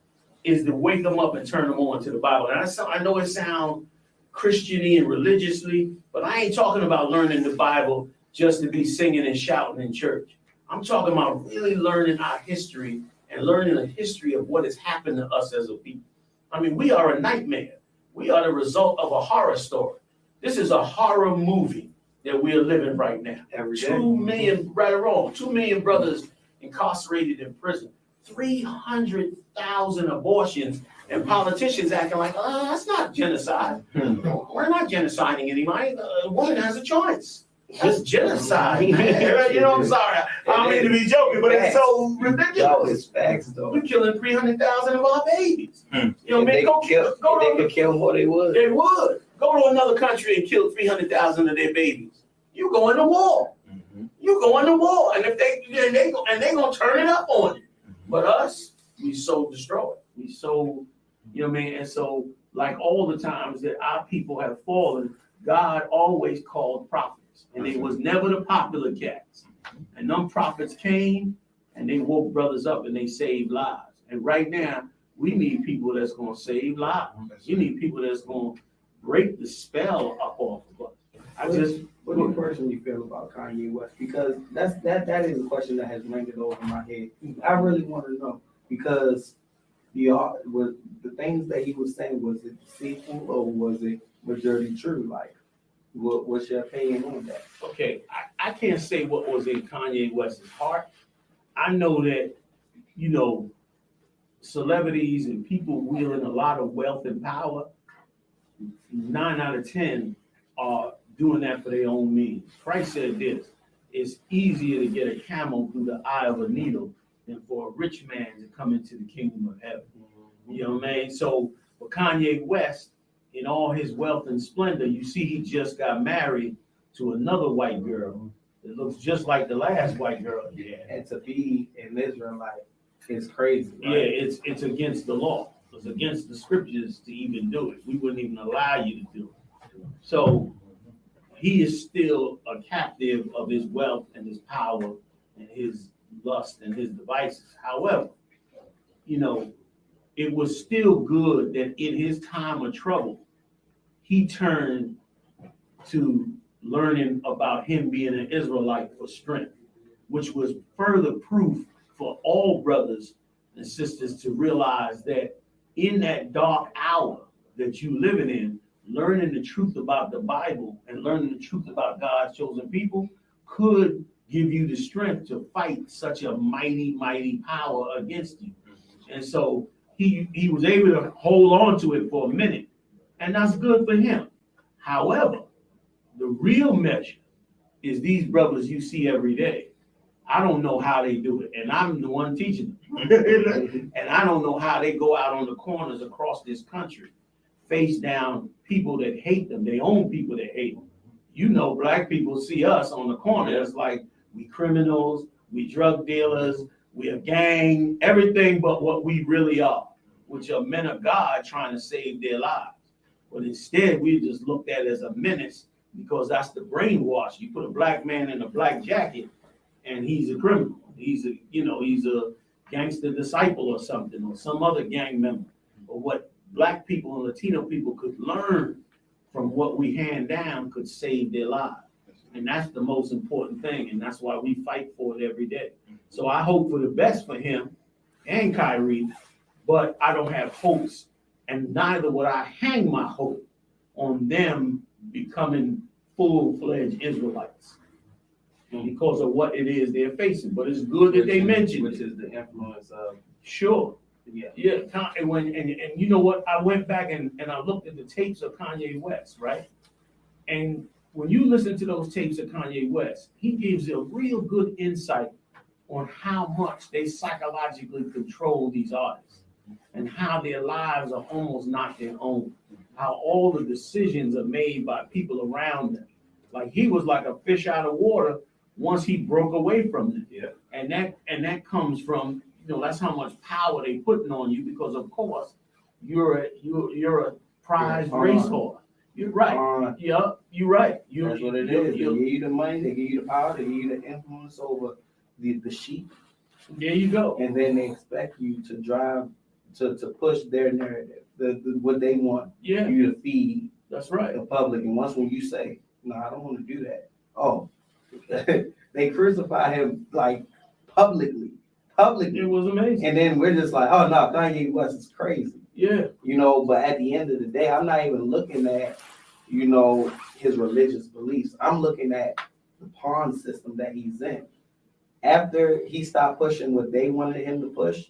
is to wake them up and turn them on to the Bible. And I know it sounds Christian-y and religiously, but I ain't talking about learning the Bible just to be singing and shouting in church. I'm talking about really learning our history and learning the history of what has happened to us as a people. I mean, we are a nightmare. We are the result of a horror story. This is a horror movie that we are living right now. Every day. 2 million, right or wrong, 2 million brothers incarcerated in prison, 300,000 abortions, and politicians acting like, that's not genocide. We're not genociding anybody. A woman has a choice. It's genocide. You know, I'm sorry. I don't mean to be joking, but it's so ridiculous. No, it's facts, though. We're killing 300,000 of our babies. You know what I mean? They could kill more, they would. They would. Go to another country and kill 300,000 of their babies. You go into war. You go into war, and if they gonna turn it up on you. But us, we so destroyed. We so, you know what I mean? And so, like all the times that our people have fallen, God always called prophets, and they was never the popular cats. And them prophets came and they woke brothers up and they saved lives. And right now, we need people that's going to save lives. You need people that's going to break the spell up off of us. What do you personally feel about Kanye West? Because that is a question that has lingered over my head. I really want to know because was the things that he was saying, was it deceitful or was it majority true? Like, what's your opinion on that? Okay, I can't say what was in Kanye West's heart. I know that, you know, celebrities and people wielding a lot of wealth and power, 9 out of 10 are doing that for their own means. Christ said this: it's easier to get a camel through the eye of a needle than for a rich man to come into the kingdom of heaven. You know what I mean? So for Kanye West, in all his wealth and splendor, you see he just got married to another white girl that looks just like the last white girl he had. And to be an Israelite is crazy. Right? Yeah, it's against the law. It's against the scriptures to even do it. We wouldn't even allow you to do it. So he is still a captive of his wealth and his power and his lust and his devices. However, you know, it was still good that in his time of trouble, he turned to learning about him being an Israelite for strength, which was further proof for all brothers and sisters to realize that in that dark hour that you living in, learning the truth about the Bible and learning the truth about God's chosen people could give you the strength to fight such a mighty, mighty power against you. And so he was able to hold on to it for a minute, and that's good for him. However, the real measure is these brothers you see every day. I don't know how they do it, and I'm the one teaching them. And I don't know how they go out on the corners across this country, face down people that hate them, their own people that hate them. You know, black people see us on the corner, it's like we criminals, we drug dealers, we a gang, everything but what we really are, which are men of God trying to save their lives. But instead, we just looked at it as a menace because that's the brainwash. You put a black man in a black jacket and he's a criminal. He's a gangster disciple or something, or some other gang member. But what black people and Latino people could learn from what we hand down could save their lives. And that's the most important thing. And that's why we fight for it every day. So I hope for the best for him and Kyrie, but I don't have hopes, and neither would I hang my hope on them becoming full-fledged Israelites because of what it is they're facing. But it's good that they mentioned which is the influence of sure. Yeah. And you know what? I went back and I looked at the tapes of Kanye West, right? And when you listen to those tapes of Kanye West, he gives you a real good insight on how much they psychologically control these artists and how their lives are almost not their own, how all the decisions are made by people around them. Like he was like a fish out of water once he broke away from them. Yeah. And that comes from, you know, that's how much power they putting on you because of course you're a prized racehorse. You're right. You're right. That's what it is. They give you the money, they give you the power, they give you the influence over the sheep. There you go. And then they expect you to drive to push their narrative, what they want you to feed. That's right. The public. And when you say, no, I don't want to do that. Oh, they crucify him like publicly. It was amazing. And then we're just like, oh no, Kanye West is crazy. Yeah. You know, but at the end of the day, I'm not even looking at, you know, his religious beliefs. I'm looking at the pawn system that he's in. After he stopped pushing what they wanted him to push,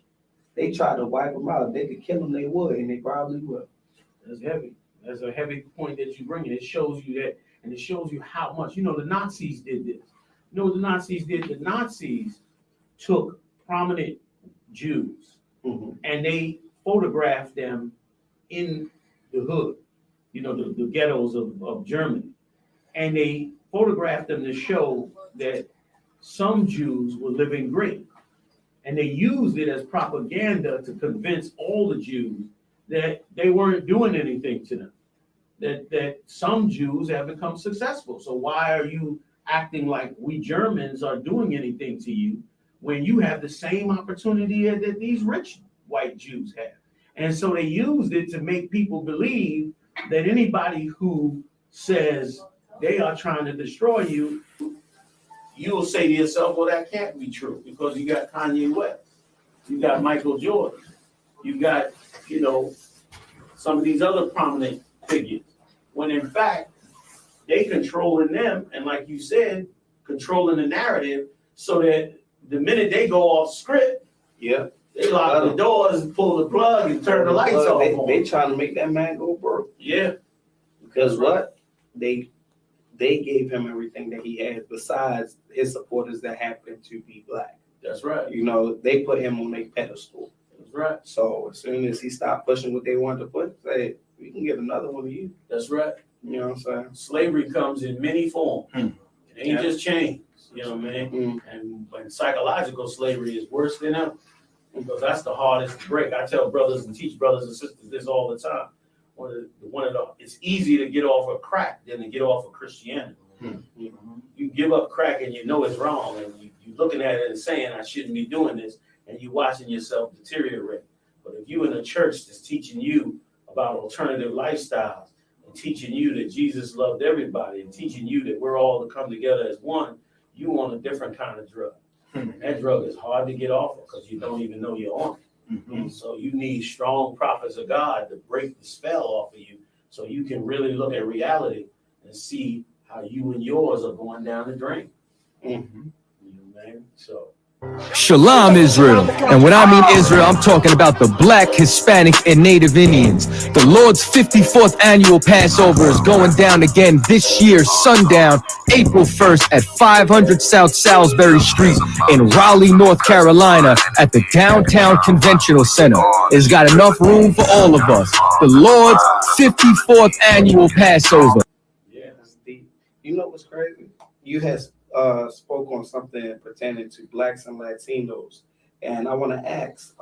they tried to wipe him out. If they could kill him, they would, and they probably would. That's heavy. That's a heavy point that you bring. It shows you that, and it shows you how much, you know, the Nazis did this. You know what the Nazis did? The Nazis took prominent Jews and they photographed them in the hood, you know, the ghettos of Germany. And they photographed them to show that some Jews were living great. And they used it as propaganda to convince all the Jews that they weren't doing anything to them, that some Jews have become successful. So why are you acting like we Germans are doing anything to you when you have the same opportunity that these rich white Jews have. And so they used it to make people believe that anybody who says they are trying to destroy you, you'll say to yourself, well, that can't be true, because you got Kanye West, you got Michael Jordan, you got, some of these other prominent figures, when in fact, they controlling them, and like you said, controlling the narrative, so that the minute they go off script, they lock the doors and pull the plug and turn the lights off. They trying to make that man go broke. Yeah. Because what? They gave him everything that he had besides his supporters that happen to be black. That's right. They put him on a pedestal. That's right. So as soon as he stopped pushing what they wanted to put, say, we can get another one of you. That's right. You know what I'm saying? Slavery comes in many forms. It ain't just chains. You know what I mean? And psychological slavery is worse than ever, because that's the hardest to break. I tell brothers and teach brothers and sisters this all the time. It's easy to get off of crack than to get off of Christianity. You give up crack and you know it's wrong, and you're looking at it and saying, I shouldn't be doing this, and you're watching yourself deteriorate. But if you're in a church that's teaching you about alternative lifestyles, and teaching you that Jesus loved everybody, and teaching you that we're all to come together as one, you on a different kind of drug. And that drug is hard to get off of because you don't even know you're on it. So you need strong prophets of God to break the spell off of you, so you can really look at reality and see how you and yours are going down the drain. You know, man? So. Shalom, Israel. And when I mean Israel, I'm talking about the Black, Hispanic, and Native Indians. The Lord's 54th annual Passover is going down again this year, sundown, April 1st at 500 South Salisbury Street in Raleigh, North Carolina at the Downtown Conventional Center. It's got enough room for all of us. The Lord's 54th annual Passover. Yeah, that's deep. You know what's crazy? You had spoke on something pertaining to blacks and Latinos, and I want to ask,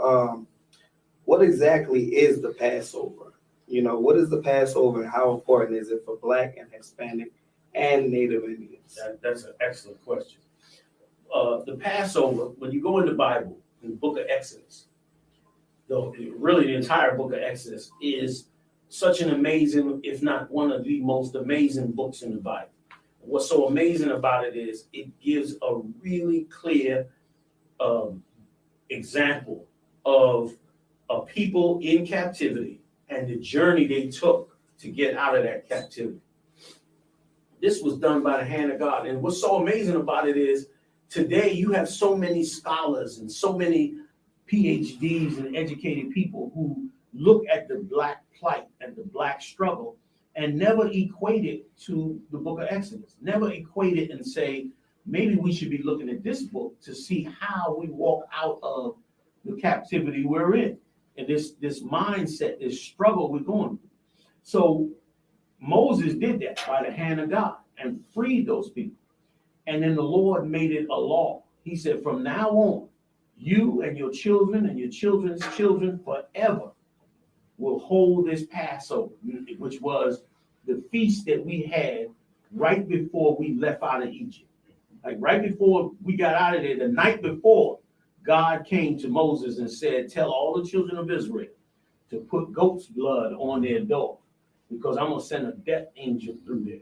what exactly is the Passover? What is the Passover, and how important is it for Black and Hispanic and Native Indians? That's an excellent question. The Passover, when you go in the Bible, in the book of Exodus, really the entire book of Exodus is such an amazing, if not one of the most amazing books in the Bible. What's so amazing about it is it gives a really clear example of a people in captivity and the journey they took to get out of that captivity. This was done by the hand of God. And what's so amazing about it is today you have so many scholars and so many PhDs and educated people who look at the Black plight and the Black struggle and never equate it to the book of Exodus. Never equate it and say, maybe we should be looking at this book to see how we walk out of the captivity we're in. And this mindset, this struggle we're going through. So Moses did that by the hand of God and freed those people. And then the Lord made it a law. He said, from now on, you and your children and your children's children forever will hold this Passover, which was the feast that we had right before we left out of Egypt. Like right before we got out of there, the night before, God came to Moses and said, tell all the children of Israel to put goat's blood on their door, because I'm going to send a death angel through there.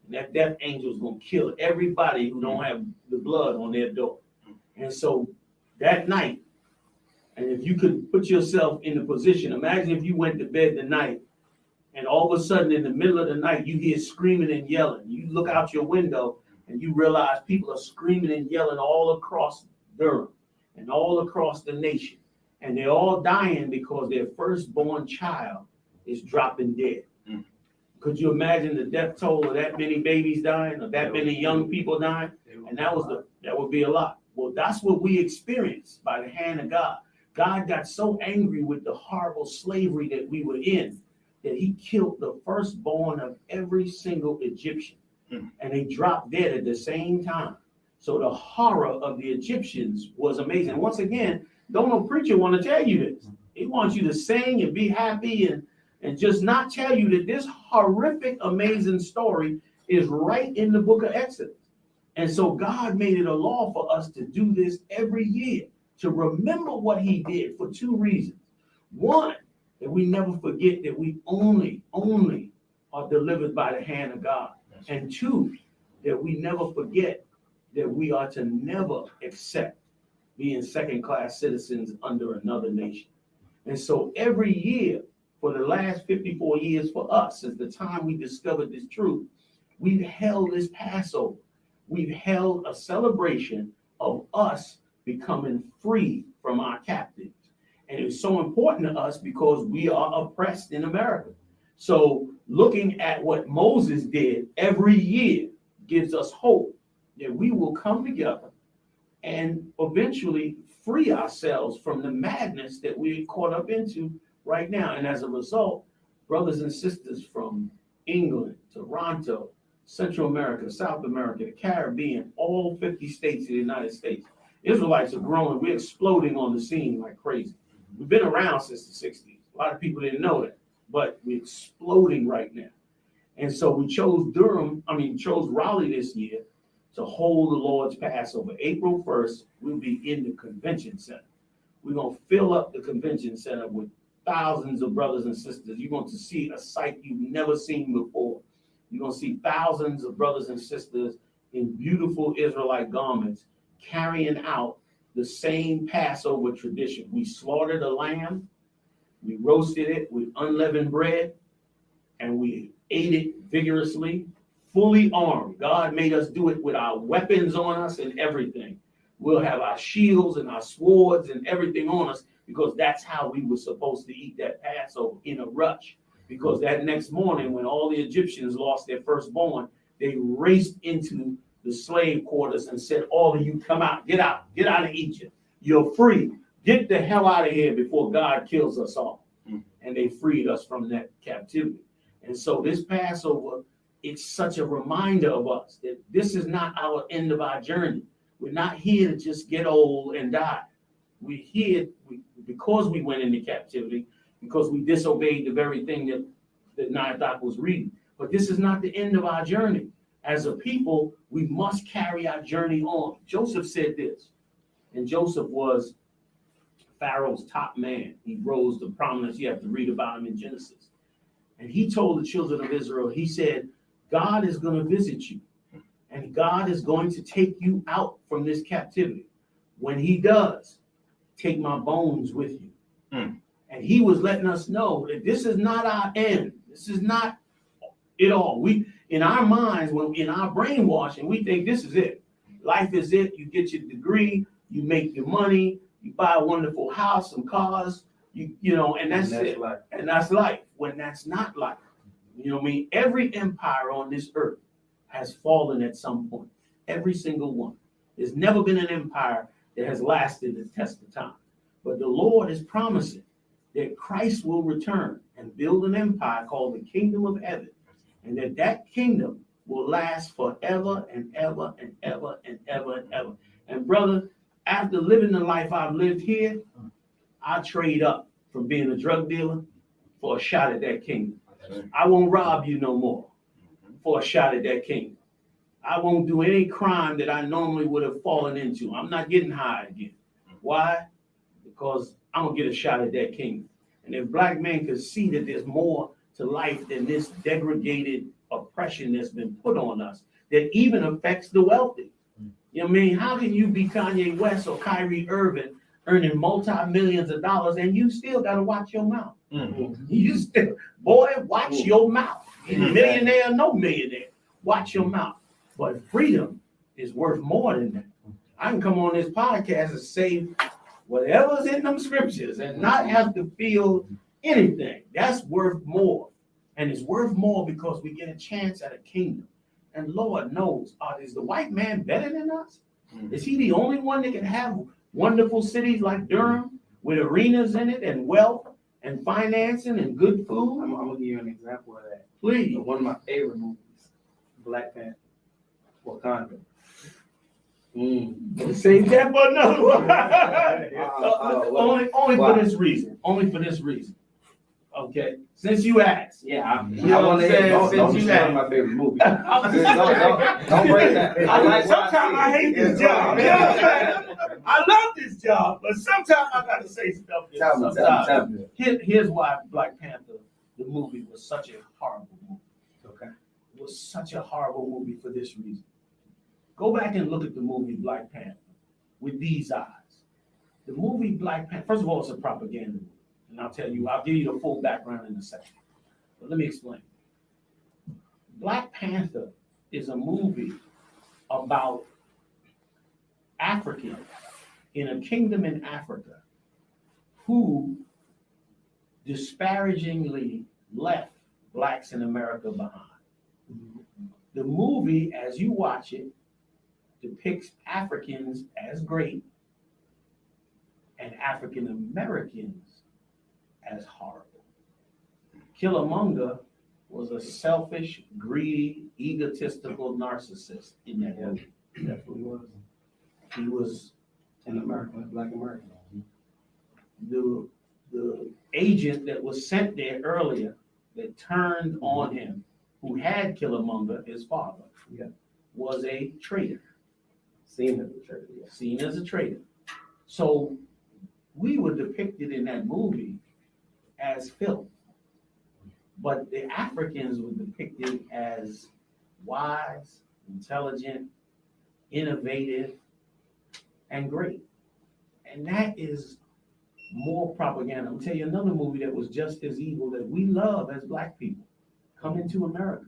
And that death angel is going to kill everybody who don't have the blood on their door. And so that night, and if you could put yourself in the position, imagine if you went to bed tonight and all of a sudden in the middle of the night, you hear screaming and yelling. You look out your window and you realize people are screaming and yelling all across Durham and all across the nation. And they're all dying because their firstborn child is dropping dead. Could you imagine the death toll of that many babies dying, or that many young people dying? And that would be a lot. Well, that's what we experienced by the hand of God. God got so angry with the horrible slavery that we were in that he killed the firstborn of every single Egyptian. And they dropped dead at the same time. So the horror of the Egyptians was amazing. Once again, don't no preacher want to tell you this. He wants you to sing and be happy and just not tell you that this horrific, amazing story is right in the book of Exodus. And so God made it a law for us to do this every year, to remember what he did for two reasons. One, that we never forget that we only are delivered by the hand of God. And two, that we never forget that we are to never accept being second-class citizens under another nation. And so every year, for the last 54 years for us, since the time we discovered this truth, we've held this Passover. We've held a celebration of us becoming free from our captives. And it's so important to us because we are oppressed in America. So looking at what Moses did every year gives us hope that we will come together and eventually free ourselves from the madness that we're caught up into right now. And as a result, brothers and sisters from England, Toronto, Central America, South America, the Caribbean, all 50 states of the United States, Israelites are growing. We're exploding on the scene like crazy. We've been around since the 60s. A lot of people didn't know that, but we're exploding right now. And so we chose Raleigh this year to hold the Lord's Passover. April 1st, we'll be in the convention center. We're going to fill up the convention center with thousands of brothers and sisters. You're going to see a sight you've never seen before. You're going to see thousands of brothers and sisters in beautiful Israelite garments carrying out the same Passover tradition. We slaughtered a lamb, we roasted it with unleavened bread, and we ate it vigorously, fully armed. God made us do it with our weapons on us and everything. We'll have our shields and our swords and everything on us because that's how we were supposed to eat that Passover, in a rush. Because that next morning, when all the Egyptians lost their firstborn, they raced into the slave quarters and said, all of you come out, get out of Egypt. You're free. Get the hell out of here before God kills us all. And they freed us from that captivity. And so this Passover, it's such a reminder of us that this is not our end of our journey. We're not here to just get old and die. We're here because we went into captivity, because we disobeyed the very thing that Isupk was reading. But this is not the end of our journey. As a people, we must carry our journey on. Joseph said this, and Joseph was Pharaoh's top man. He rose to prominence. You have to read about him in Genesis. And he told the children of Israel, he said, God is going to visit you, and God is going to take you out from this captivity. When he does, take my bones with you. And he was letting us know that this is not our end. This is not it all. We, in our minds, when in our brainwashing, we think this is it. Life is it. You get your degree, you make your money, you buy a wonderful house, some cars, you know, and that's it. Life. And that's life. When that's not life. You know what I mean? Every empire on this earth has fallen at some point. Every single one. There's never been an empire that has lasted the test of time. But the Lord is promising that Christ will return and build an empire called the kingdom of heaven. And that kingdom will last forever and ever and ever and ever and ever. And brother, after living the life I've lived here, I trade up from being a drug dealer for a shot at that kingdom. I won't rob you no more for a shot at that kingdom. I won't do any crime that I normally would have fallen into. I'm not getting high again. Why? Because I'm gonna get a shot at that kingdom. And if black men could see that there's more to life than this degraded oppression that's been put on us, that even affects the wealthy. You know what I mean? How can you be Kanye West or Kyrie Irving earning multi-millions of dollars and you still gotta watch your mouth? You still, boy, watch your mouth. Millionaire, no millionaire, watch your mouth. But freedom is worth more than that. I can come on this podcast and say whatever's in them scriptures and not have to feel anything. That's worth more. And it's worth more because we get a chance at a kingdom. And Lord knows, is the white man better than us? Is he the only one that can have wonderful cities like Durham with arenas in it and wealth and financing and good food? I'm going to give you an example of that. Please. One of my favorite movies, Black Panther, Wakanda. Save that for another one. Only for this reason. Only for this reason. Okay, since you asked. Yeah, I You know what want I'm to saying? don't Since you destroy asked. my favorite movie. Don't break that. Sometimes I hate this job. You know what I'm saying? I love this job, but sometimes I gotta say stuff. Tell me. Here's why Black Panther, the movie, was such a horrible movie. Okay. It was such a horrible movie for this reason. Go back and look at the movie Black Panther with these eyes. The movie Black Panther, first of all, it's a propaganda movie. And I'll give you the full background in a second. But let me explain. Black Panther is a movie about Africans in a kingdom in Africa who disparagingly left blacks in America behind. The movie, as you watch it, depicts Africans as great and African Americans as horrible. Killmonger was a selfish, greedy, egotistical narcissist in that movie. Definitely was. He was In America, Black America. the agent that was sent there earlier that turned on him, who had Killmonger, his father, was a traitor. Seen as a traitor. Yeah. Seen as a traitor. So we were depicted in that movie as filth. But the Africans were depicted as wise, intelligent, innovative, and great. And that is more propaganda. I'll tell you another movie that was just as evil that we love as Black people, Coming to America.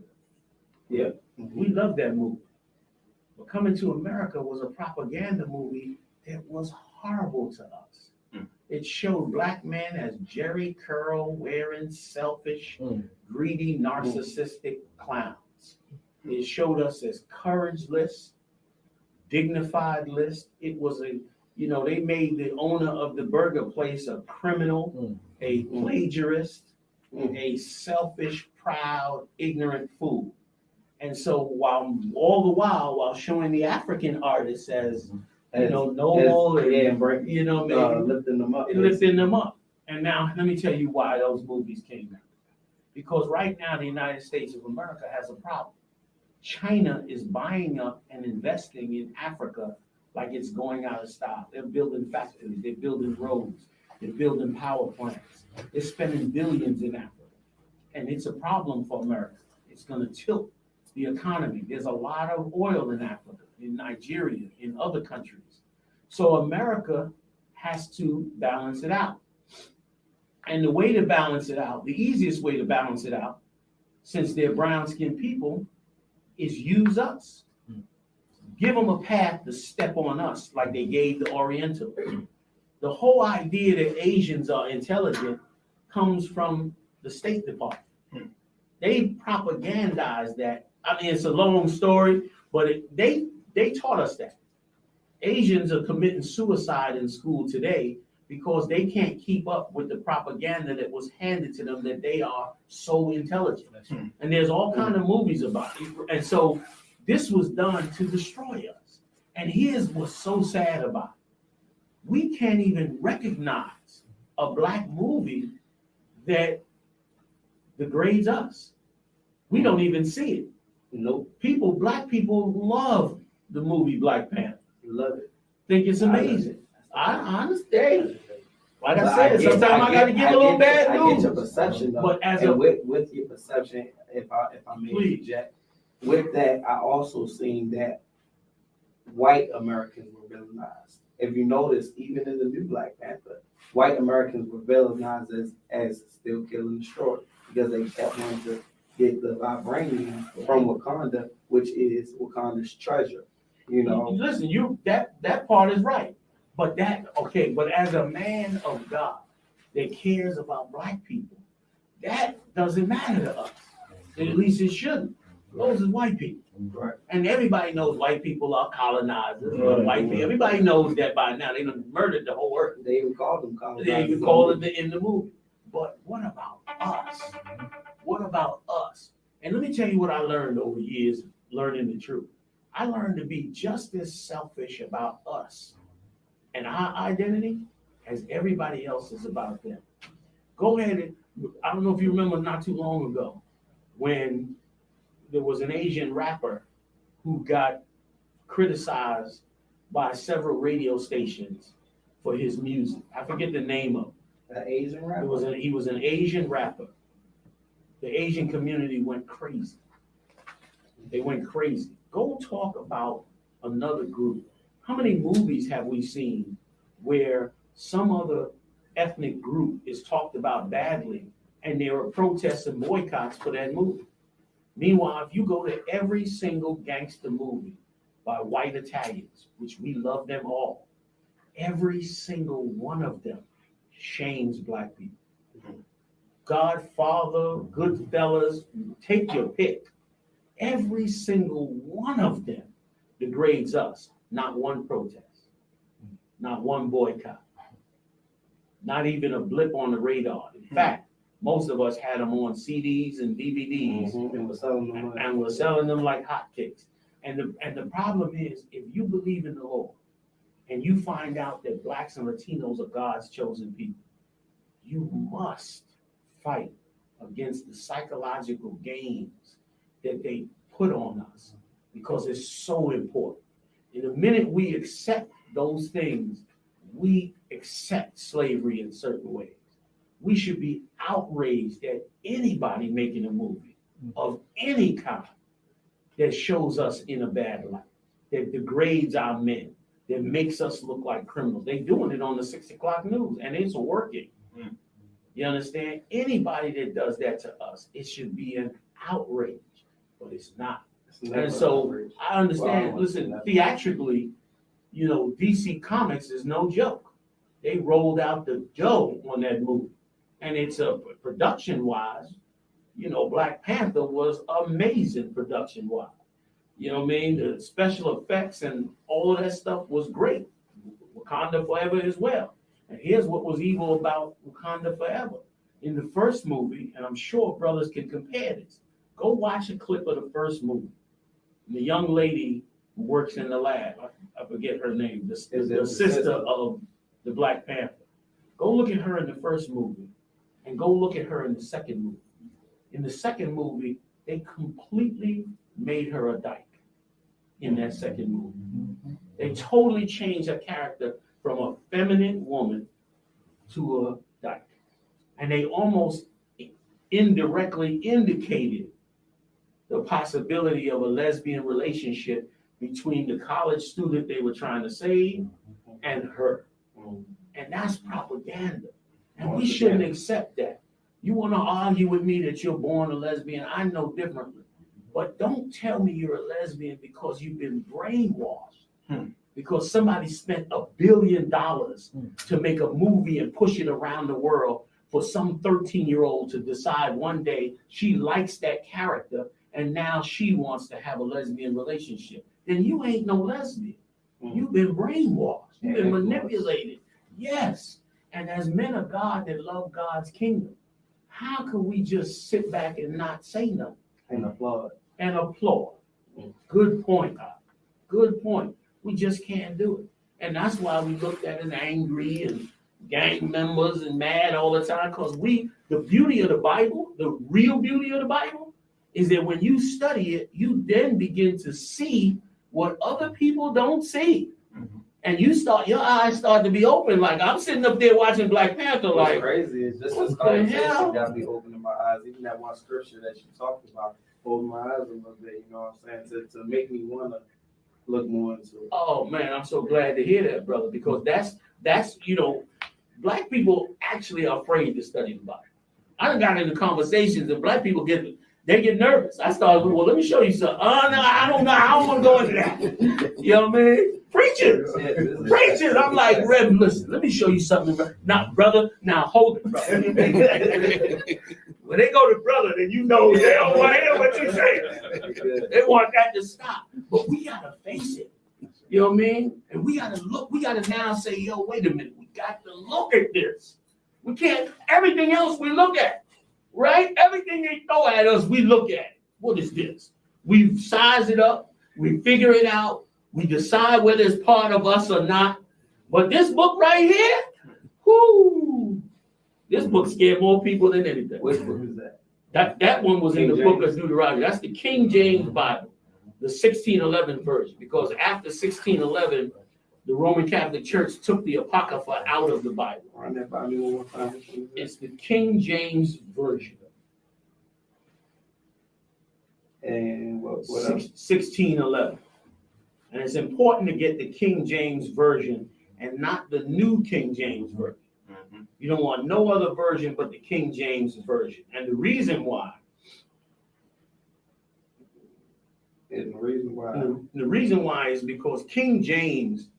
Yeah. We love that movie. But Coming to America was a propaganda movie that was horrible to us. It showed Black men as Jerry curl wearing, selfish, greedy, narcissistic clowns. It showed us as courageless, dignified-less. It was they made the owner of the burger place a criminal, a plagiarist, a selfish, proud, ignorant fool. And so while showing the African artists as noble, lifting them up. And now let me tell you why those movies came out. Because right now the United States of America has a problem. China is buying up and investing in Africa like it's going out of style. They're building factories, they're building roads, they're building power plants. They're spending billions in Africa. And it's a problem for America. It's going to tilt the economy. There's a lot of oil in Africa, in Nigeria, in other countries. So America has to balance it out. And the way to balance it out, the easiest way to balance it out, since they're brown-skinned people, is use us. Give them a path to step on us like they gave the Oriental. The whole idea that Asians are intelligent comes from the State Department. They propagandize that. I mean, it's a long story, but they taught us that. Asians are committing suicide in school today because they can't keep up with the propaganda that was handed to them that they are so intelligent. And there's all kinds of movies about it. And so this was done to destroy us. And here's what's so sad about it. We can't even recognize a Black movie that degrades us. We don't even see it. Black people love the movie Black Panther. Love it. Think it's amazing. I understand. Like I said, sometimes I got to give a little bad news. I get your perception, though. But with your perception, if I may interject, with that, I also seen that white Americans were villainized. If you notice, even in the new Black Panther, white Americans were villainized as still kill and destroy because they kept wanting to get the vibranium from Wakanda, which is Wakanda's treasure. Listen, that part is right. But as a man of God that cares about Black people, that doesn't matter to us. At least it shouldn't. Those are white people. Right. And everybody knows white people are colonizers. White people, everybody knows that by now. They done murdered the whole earth. They even called them colonizers. They even call it in the movie. But what about us? What about us? And let me tell you what I learned over years learning the truth. I learned to be just as selfish about us and our identity as everybody else is about them. Go ahead and I don't know if you remember not too long ago when there was an Asian rapper who got criticized by several radio stations for his music. I forget the name of An Asian rapper. He was an Asian rapper. The Asian community went crazy. They went crazy. Go talk about another group. How many movies have we seen where some other ethnic group is talked about badly and there are protests and boycotts for that movie? Meanwhile, if you go to every single gangster movie by white Italians, which we love them all, every single one of them shames black people. Godfather, Goodfellas, take your pick. Every single one of them degrades us. Not one protest, not one boycott, not even a blip on the radar. In fact, most of us had them on CDs and DVDs, And we're selling them like hotcakes. And the problem is, if you believe in the Lord and you find out that blacks and Latinos are God's chosen people, you must fight against the psychological games that they put on us, because it's so important. And the minute we accept those things, we accept slavery in certain ways. We should be outraged at anybody making a movie of any kind that shows us in a bad light, that degrades our men, that makes us look like criminals. They're doing it on the 6 o'clock news, and it's working. You understand? Anybody that does that to us, it should be an outrage, but it's not. And so I understand, listen, theatrically, you know, DC Comics is no joke. They rolled out the dough on that movie. And it's a production-wise, you know, Black Panther was amazing production-wise. You know what I mean? The special effects and all of that stuff was great. Wakanda Forever as well. And here's what was evil about Wakanda Forever. In the first movie, and I'm sure brothers can compare this, go watch a clip of the first movie. The young lady who works in the lab, I forget her name, the sister of the Black Panther. Go look at her in the first movie and go look at her in the second movie. In the second movie, they completely made her a dyke in that second movie. They totally changed her character from a feminine woman to a dyke. And they almost indirectly indicated the possibility of a lesbian relationship between the college student they were trying to save and her. And that's propaganda. And we shouldn't accept that. You want to argue with me that you're born a lesbian? I know differently. But don't tell me you're a lesbian because you've been brainwashed. Because somebody spent $1 billion to make a movie and push it around the world for some 13-year-old to decide one day she likes that character and now she wants to have a lesbian relationship. Then you ain't no lesbian. You've been brainwashed. You've been manipulated. Yes. And as men of God that love God's kingdom, how can we just sit back and not say nothing? And applaud. And applaud. Good point, God. Good point. We just can't do it. And that's why we looked at it angry and gang members and mad all the time, because the beauty of the Bible, the real beauty of the Bible, is that when you study it, you then begin to see what other people don't see. And your eyes start to be open. Like I'm sitting up there watching Black Panther, like crazy. It's just this conversation got me opening my eyes. Even that one scripture that you talked about, opened my eyes a little bit, you know what I'm saying? To make me want to look more into it. Oh man, I'm so glad to hear that, brother, because that's you know, black people actually are afraid to study the Bible. I done got into conversations and black people get nervous. I started, well, let me show you something. Oh no, I don't know. I don't want to go into that. You know what I mean? Preachers. I'm like, Reverend, listen, let me show you something. Now, brother, now hold it, brother. When they go to brother, then you know they don't want to hear what you say. They want that to stop. But we got to face it. You know what I mean? And we got to look. We got to now say, yo, wait a minute. We got to look at this. We can't, everything else we look at, right? Everything they throw at us, we look at it. What is this? We size it up. We figure it out. We decide whether it's part of us or not. But this book right here, whoo, This book scared more people than anything. Which book is that? That one was in King the book James. of Deuteronomy. That's the King James Bible, the 1611 version. Because after 1611, the Roman Catholic Church took the Apocrypha out of the Bible. Run that by me one more time. It's the King James version. And what else? 1611. And it's important to get the King James version and not the New King James version. You don't want no other version but the King James version. And the reason why, And the the reason why is because King James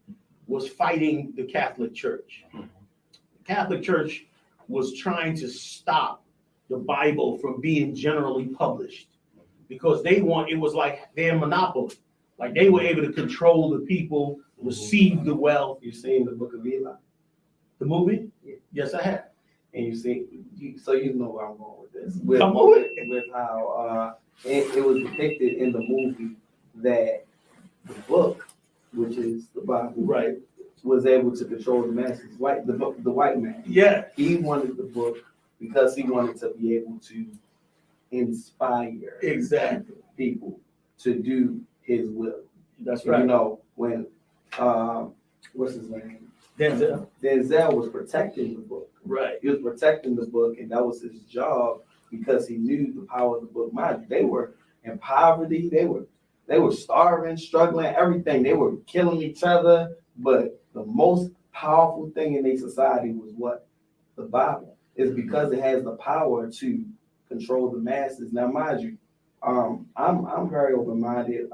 was fighting the Catholic Church. The Catholic Church was trying to stop the Bible from being generally published because it was like their monopoly. Like they were able to control the people, receive the wealth. You seen the Book of Eli? The movie? Yeah. Yes, I have. And so you know where I'm going with this. Come on. With how it was depicted in the movie that the book, which is the Bible, Right. was able to control the masses. The white man. Yeah. He wanted the book because he wanted to be able to inspire Exactly. people to do his will. That's You right. know, when what's his name? Denzel. Denzel was protecting the book. Right. He was protecting the book, and that was his job because he knew the power of the book. Mind you, they were in poverty, they were starving, struggling, everything. They were killing each other, but the most powerful thing in their society was what? The Bible. Is because it has the power to control the masses. Now, mind you, I'm very open-minded,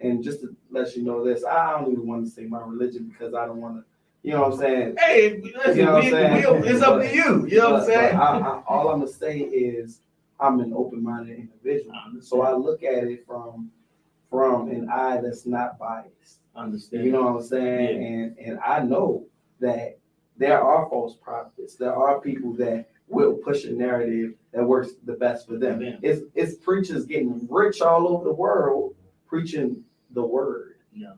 and just to let you know this, I don't even want to say my religion because I don't want to, you know what I'm saying? Hey, listen, You know what I'm saying? it's up to you. You know what I'm saying? All I'm gonna say is I'm an open-minded individual, so I look at it from an eye that's not biased. Understand. You know what I'm saying? And I know that there are false prophets. There are people that will push a narrative that works the best for them. Yeah. It's preachers getting rich all over the world preaching the word. Yeah.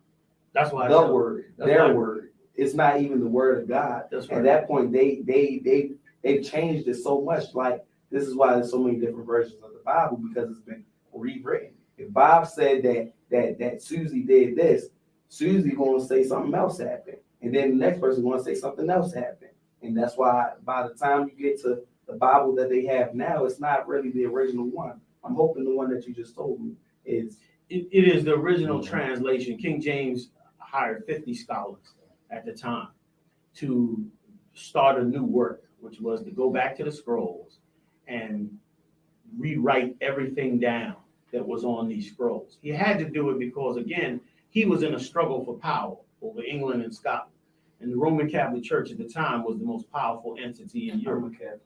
That's why The word, That's their why- word. It's not even the word of God. That's right. At that point, they've changed it so much. Like, this is why there's so many different versions of the Bible, because it's been rewritten. If Bob said that Susie did this, Susie gonna say something else happened, and then the next person gonna say something else happened. And that's why by the time you get to the Bible that they have now, it's not really the original one. I'm hoping the one that you just told me is. It is the original translation. King James hired 50 scholars at the time to start a new work, which was to go back to the scrolls and rewrite everything down that was on these scrolls. He had to do it because, again, he was in a struggle for power over England and Scotland. And the Roman Catholic Church at the time was the most powerful entity in Europe. Catholic.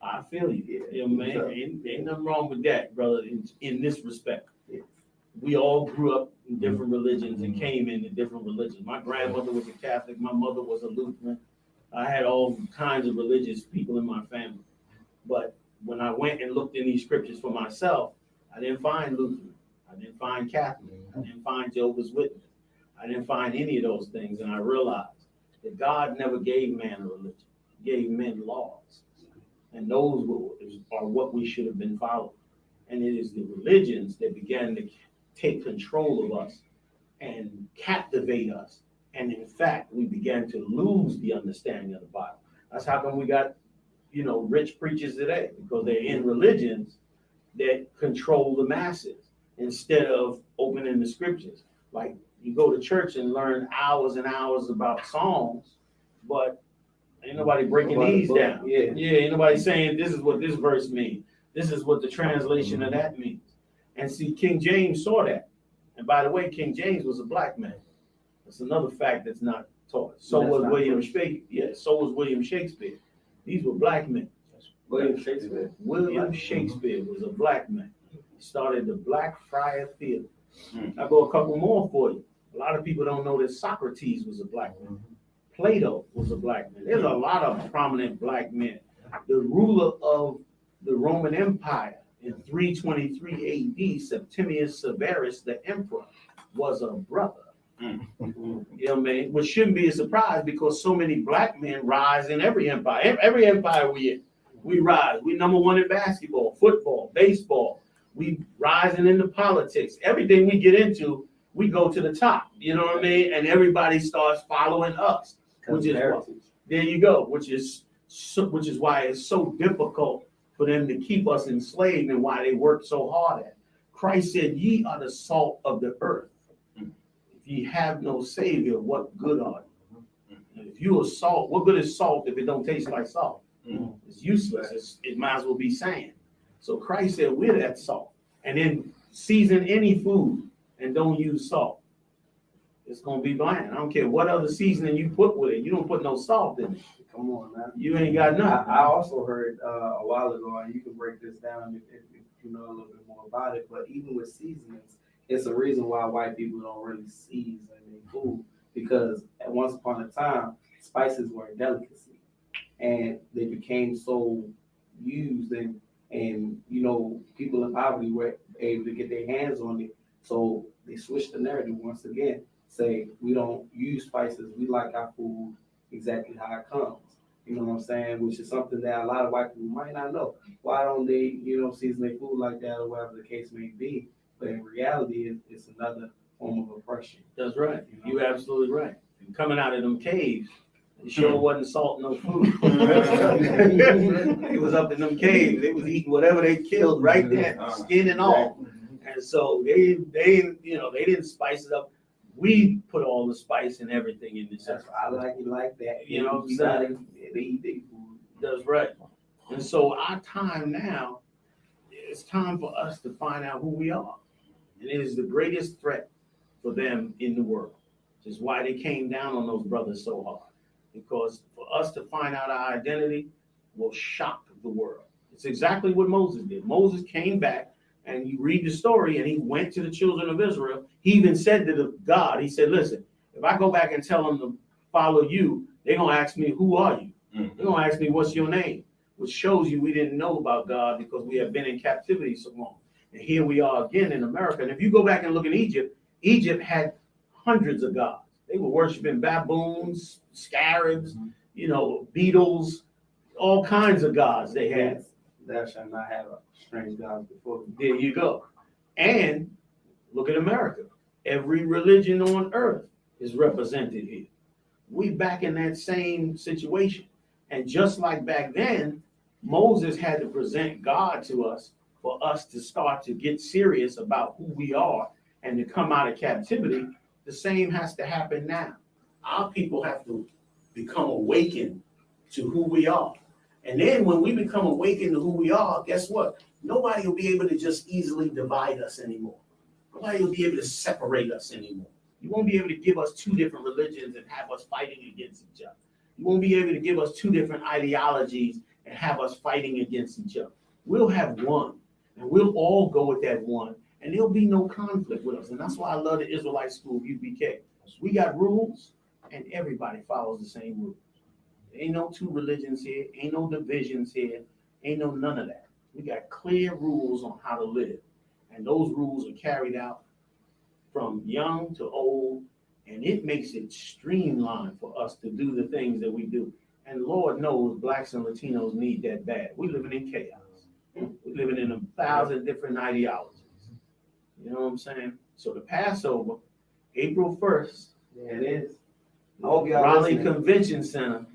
I feel you. Yeah, man. Ain't nothing wrong with that, brother, in this respect. Yeah. We all grew up in different religions and came into different religions. My grandmother was a Catholic. My mother was a Lutheran. I had all kinds of religious people in my family. But when I went and looked in these scriptures for myself, I didn't find Lutheran. I didn't find Catholic. I didn't find Jehovah's Witness. I didn't find any of those things. And I realized that God never gave man a religion. He gave men laws. And those are what we should have been following. And it is the religions that began to take control of us and captivate us. And in fact, we began to lose the understanding of the Bible. That's how come we got, rich preachers today, because they're in religions that control the masses instead of opening the scriptures. Like, you go to church and learn hours and hours about songs, but ain't nobody breaking these down. Yeah. Ain't nobody saying this is what this verse means. This is what the translation of that means. And see, King James saw that. And by the way, King James was a black man. That's another fact that's not taught. So was William Shakespeare. Yeah, so was William Shakespeare. These were black men. William Shakespeare. William Shakespeare was a black man. He started the Blackfriar Theater. I'll go a couple more for you. A lot of people don't know that Socrates was a black man. Plato was a black man. There's a lot of prominent black men. The ruler of the Roman Empire in 323 AD, Septimius Severus, the emperor, was a brother. You know what I mean? Which shouldn't be a surprise because so many black men rise in every empire. Every empire we in. We rise. We number one in basketball, football, baseball. We rising into politics. Everything we get into, we go to the top. You know what I mean? And everybody starts following us. Which is there you go. Which is why it's so difficult for them to keep us enslaved and why they work so hard at it. Christ said, "Ye are the salt of the earth. If ye have no savior, what good are you?" If you are salt, what good is salt if it don't taste like salt? It's useless. It might as well be sand. So Christ said, we're that salt. And then season any food and don't use salt. It's going to be bland. I don't care what other seasoning you put with it. You don't put no salt in it. Come on, man. You ain't got nothing. I also heard a while ago, and you can break this down if you know a little bit more about it, but even with seasonings, it's a reason why white people don't really season their food, because at once upon a time, spices were a delicacy, and they became so used, and you know, people in poverty were able to get their hands on it, so they switched the narrative once again. Say, we don't use spices, we like our food exactly how it comes. You know what I'm saying? Which is something that a lot of white people might not know. Why don't they, you know, season their food like that or whatever the case may be? But in reality, it's another form of oppression. That's right. You know? You're absolutely right. And coming out of them caves, it sure wasn't salt no food. They was up in them caves. They was eating whatever they killed right there, skin and all. And so they you know, they didn't spice it up. We put all the spice and everything in this. I like it like that. You know, they eat their food. That's right. And so our time now, it's time for us to find out who we are. And it is the greatest threat for them in the world. Which is why they came down on those brothers so hard. Because for us to find out our identity will shock the world. It's exactly what Moses did. Moses came back, and you read the story, and he went to the children of Israel. He even said to God, he said, listen, if I go back and tell them to follow you, they're going to ask me, who are you? They're going to ask me, what's your name? Which shows you we didn't know about God because we have been in captivity so long. And here we are again in America. And if you go back and look at Egypt, Egypt had hundreds of gods. They were worshiping baboons, scarabs, you know, beetles, all kinds of gods they had. Thou shalt not have a strange God before you. There you go. And look at America. Every religion on earth is represented here. We back in that same situation. And just like back then, Moses had to present God to us for us to start to get serious about who we are and to come out of captivity. The same has to happen now. Our people have to become awakened to who we are. And then when we become awakened to who we are, guess what? Nobody will be able to just easily divide us anymore. Nobody will be able to separate us anymore. You won't be able to give us two different religions and have us fighting against each other. You won't be able to give us two different ideologies and have us fighting against each other. We'll have one, and we'll all go with that one, and there'll be no conflict with us. And that's why I love the Israelite school, UPK. We got rules, and everybody follows the same rules. Ain't no two religions here, ain't no divisions here, ain't no none of that. We got clear rules on how to live. And those rules are carried out from young to old, and it makes it streamlined for us to do the things that we do. And Lord knows blacks and Latinos need that bad. We're living in chaos. We're living in 1,000 different ideologies. You know what I'm saying? So the Passover, April 1st, Yeah, it is. I hope y'all Raleigh listening. Convention Center,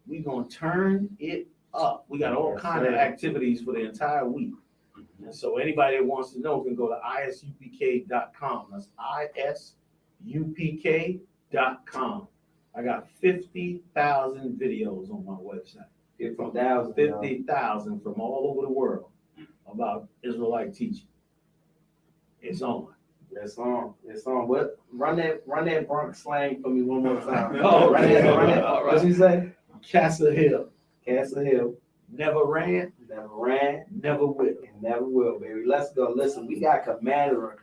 we're going to turn it up. We got all kinds of activities for the entire week. And so anybody that wants to know can go to isupk.com. That's isupk.com. I got 50,000 videos on my website. 50,000 from all over the world about Israelite teaching. It's on. It's on. It's on. What? Run that Bronx slang for me one more time. Oh, run that. all right. What you say? Castle Hill. Castle Hill. Never ran, never will. And never will, baby. Let's go. Listen, we got Commander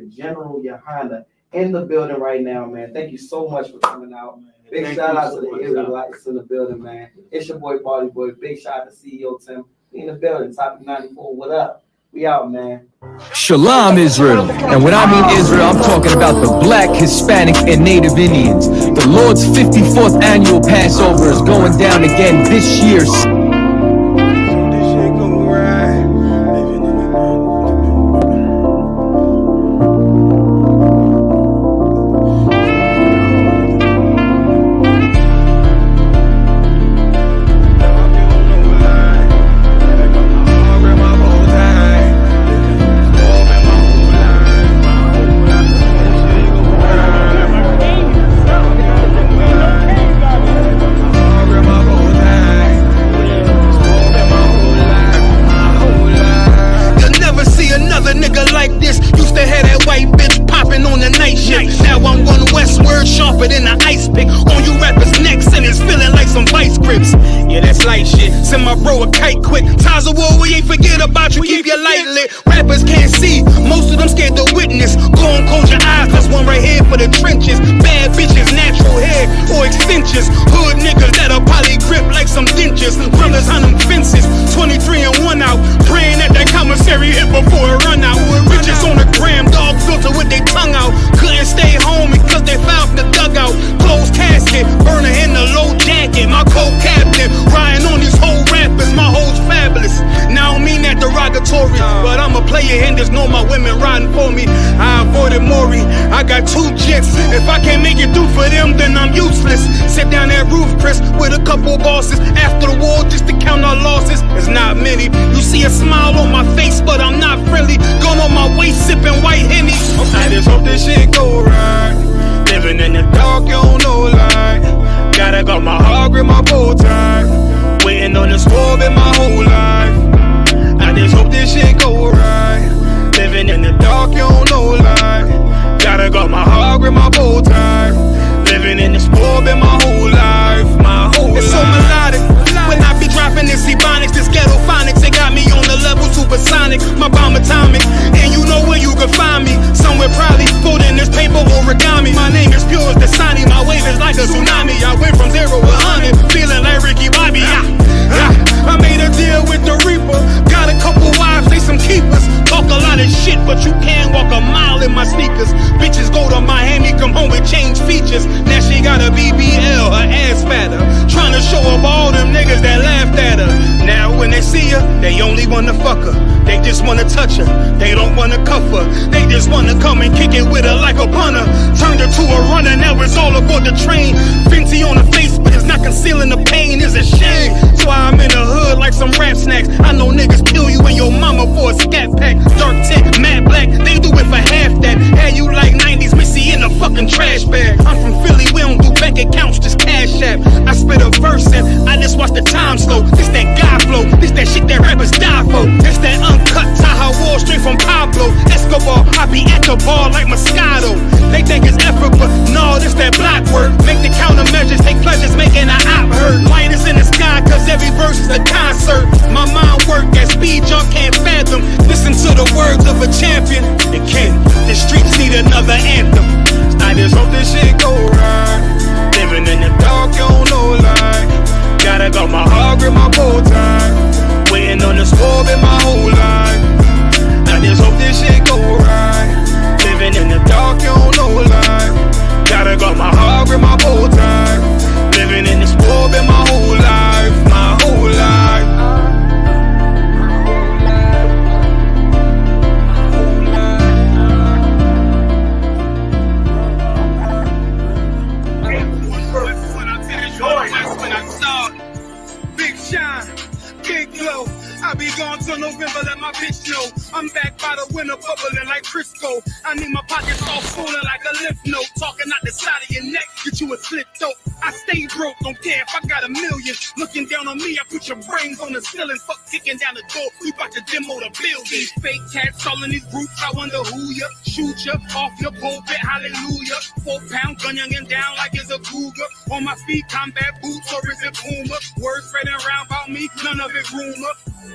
General Yohana in the building right now, man. Thank you so much for coming out. Big shout out to the Israelites in the building, man. It's your boy, Baldy Boy. Big shout out to CEO Tim. We in the building. Topic 94. What up? We out, man. Shalom, Israel. And when I mean Israel, I'm talking about the Black, Hispanic, and Native Indians. The Lord's 54th annual Passover is going down again this year. deeper than an ice pick. On you rappers' necks and it's feeling like some vice grips. Yeah, that's light shit. Send my bro a kite quick. Ties of war, we ain't forget about you. Keep your light lit. Rappers can't see. Most of them scared to witness. Go and close your eyes. That's one right here for the trenches. Bad bitches, natural hair or extensions. Hood niggas that'll probably grip like some dentures. Brothers on them fences. 23 and 1 out. Praying that that commissary hit before it run out. Riches on the gram. Dog filter with their tongue out. Couldn't stay home because they found the dugout. Closed casket. Burner in the low jacket. My co-captain. Riding on these whole rappers. My hoes fabulous. Now I don't mean that derogatory. But I'm a player and there's no my women riding for me. I avoided Maury. I got 2 jets. If I can't make it through for them, then I'm useless. Sit down that roof, Chris, with a couple bosses. After the war, just to count our losses. It's not many. You see a smile on my face, but I'm not friendly. Going on my waist, sipping white Henny. I just hope this shit go right. Living in the dark, you don't know light. Gotta got my heart with my bow tie. Waiting on the swerve in my whole life. I just hope this shit go right. Living in the dark, you don't know light. Gotta got my heart with my bow tie. Living in the swerve in my whole life. It's so melodic. When I be dropping this ebonics, this ghetto phonics, it got me on the level supersonic. My bomb atomic, and you know where you can find me. Somewhere probably folding this paper origami. My name is pure as the Dasani. My wave is like a tsunami. I went from 0 to 100, feeling like Ricky Bobby. I made a deal with the Reaper. Got a couple wives, they some keepers. Talk a lot of shit, but you can't walk a mile in my sneakers. Bitches go to Miami, come home with change features. Now she got a BBL, her ass fatter. Trying to show up all them niggas that laughed at her. Now when they see her, they only wanna fuck her. They just wanna touch her, they don't wanna cuff her. They just wanna come and kick it with her like a punter. Turned her to a runner, now it's all aboard the train. Fenty on the face, but it's not concealing the pain, it's a shame. So I'm in the hood like some rap snacks. I know niggas kill you and your mama for a scat pack. Dark tint, matte black, they do it for half that. Had you like 90s Missy in a fucking trash bag. I'm from Philly, we don't do bank accounts, just cash app. I spit a verse and I just watch the time slow. This that guy flow, this that shit that rappers die for. This that uncut Tahoe Wall straight from Pablo Escobar. I be at the bar like Moscato. They think it's effort, but no, this that block work. Make the countermeasures, take pleasures, making an op hurt. Light is in the sky, cause every verse is a concert. My mind work at speed jump can't fathom. Listen to the words of a champion. It can't. The streets need another anthem. I just hope this shit go right. Living in the dark, you don't know light. Gotta got my heart with my bow tie. Waiting on the swerve in my whole life. I just hope this shit go right. Living in the dark, you don't know light. Gotta got my heart with my bow tie. Living in the swerve in my whole life. My whole life. Big glow. I be gone till November, let my bitch know. I'm back by the winter, bubbling like Crisco. I need my pockets all swollen like a lymph node. Talking out the side of your neck, get you a slit throat. I stay broke, don't care if I got $1 million. Looking down on me, I put your brains on the ceiling. Fuck kicking down the door, we bout to demo the building. Fake cats all in these groups, I wonder who ya. Shoot ya, off your pulpit, hallelujah. 4-pound gun youngin' down like it's a cougar. On my feet, combat boots, or is it Puma? Words spreading around about me, none of it rumor.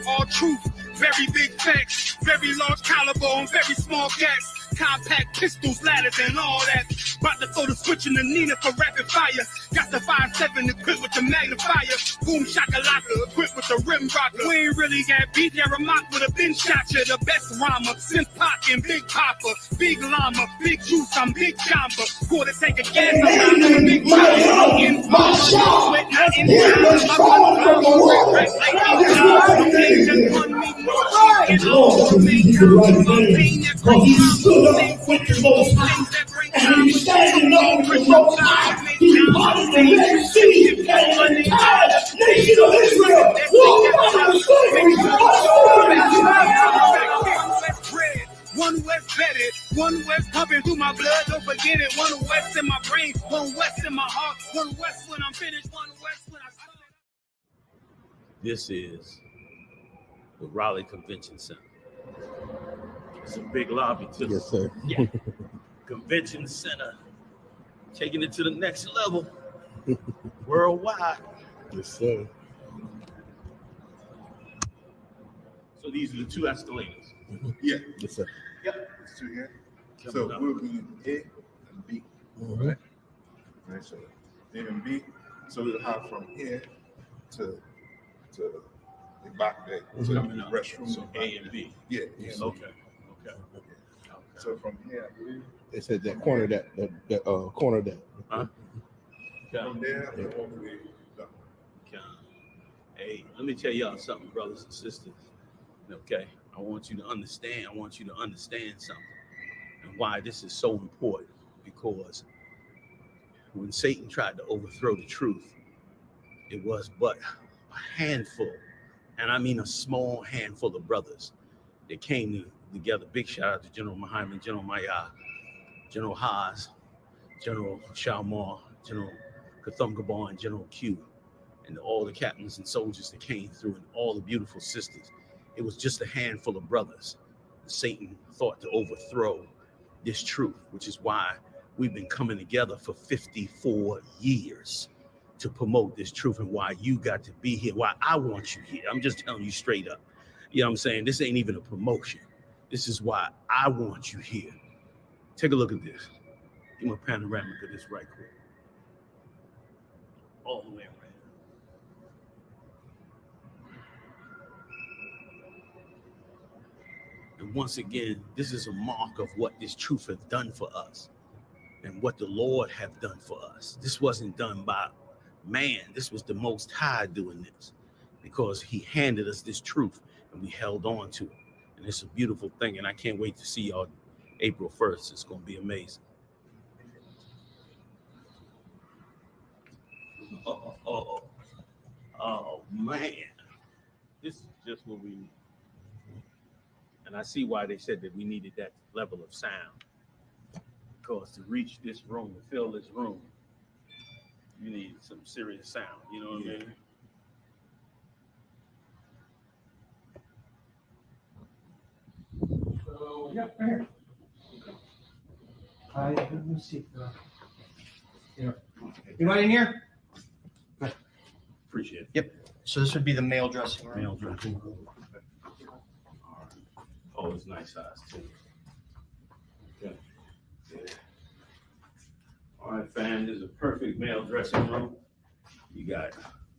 All truth, very big facts, very large caliber on very small cats. Compact pistols, ladders, and all that. About to throw the switch in the Nina for rapid fire. Got the 5.7 equipped with the magnifier. Boom shakalaka equipped with the rim rocker. We ain't really got beat, yeah, Ramak would have been shot you. The best rhymer, Synth Pac and Big Papa. Big Llama, Big Juice, I'm Big Jamba. Quarter tank of gas, I'm not a Big Jamba. In sweat, not in time. My blood flows like with the most high, and he's standing up with the most high. He's part of the Red Sea and the entire nation of Israel. Walk out of slavery. One West bedded, one West pumping through my blood, don't forget it. One West in my brain, one West in my heart, one West when I'm finished, one West when I start. This is the Raleigh Convention Center. It's a big lobby too. Yes, sir. Yeah. Convention Center taking it to the next level, worldwide. Yes, sir. So these are the two escalators. Yeah. Yes, sir. Yep. It's two here. So Coming up. we'll be A and B. Right? Right. So A and B. So we'll have from here to the back there. So Coming the up. restroom. So A and B. Yeah. Okay. So from here, I believe. They said that corner, that corner, that. Huh? From there, all the way down. Hey, let me tell y'all something, brothers and sisters. Okay, I want you to understand. I want you to understand something, and why this is so important. Because when Satan tried to overthrow the truth, it was but a handful, and I mean a small handful of brothers that came together. Big shout out to General Muhammad, General Maya, General Haas, General Shalmar, General Katham Gabon, and General Q, and all the captains and soldiers that came through, and all the beautiful sisters. It was just a handful of brothers. Satan thought to overthrow this truth, which is why we've been coming together for 54 years to promote this truth, and why you got to be here, why I want you here. I'm just telling you straight up. You know what I'm saying? This ain't even a promotion. This is why I want you here. Take a look at this. Give me a panoramic of this right quick. All the way around. And once again, this is a mark of what this truth has done for us and what the Lord have done for us. This wasn't done by man. This was the Most High doing this, because he handed us this truth and we held on to it. And it's a beautiful thing. And I can't wait to see y'all April 1st. It's going to be amazing. Oh, man. This is just what we need. And I see why they said that we needed that level of sound. Because to reach this room, to fill this room, you need some serious sound. You know what I mean? So, yeah, right here. Let me see. Anybody in here? Appreciate it. Yep. So this would be the male dressing room. Male dressing room. Oh, it's nice size too. Okay. Yeah. All right, fam. This is a perfect male dressing room. You got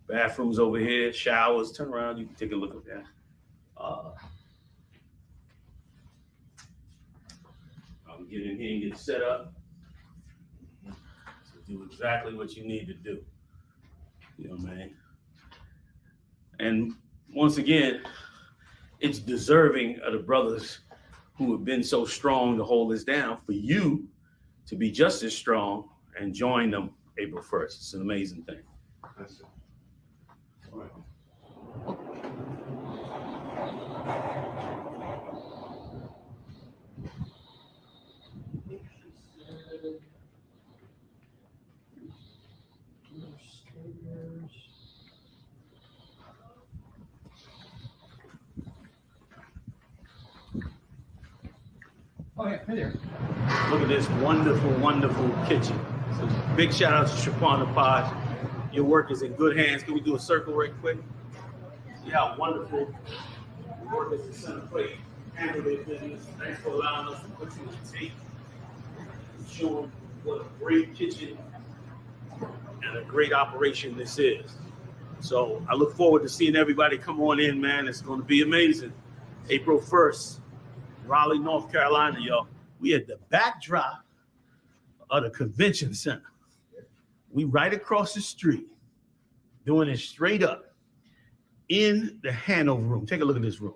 bathrooms over here, showers. Turn around. You can take a look at that. I'll get in here and get set up. So do exactly what you need to do. You know what I mean? And once again, it's deserving of the brothers who have been so strong to hold us down for you to be just as strong and join them April 1st. It's an amazing thing. That's it. All right. Oh, yeah, right there. Look at this wonderful, wonderful kitchen. So big shout out to Shaquana Podge. Your work is in good hands. Can we do a circle right quick? See how wonderful the work is in center plate. Handle their business. Thanks for allowing us to put you on the tape. Showing what a great kitchen and a great operation this is. So I look forward to seeing everybody come on in, man. It's going to be amazing. April 1st. Raleigh, North Carolina, y'all. We at the backdrop of the convention center. We right across the street, doing it straight up in the Hanover room. Take a look at this room.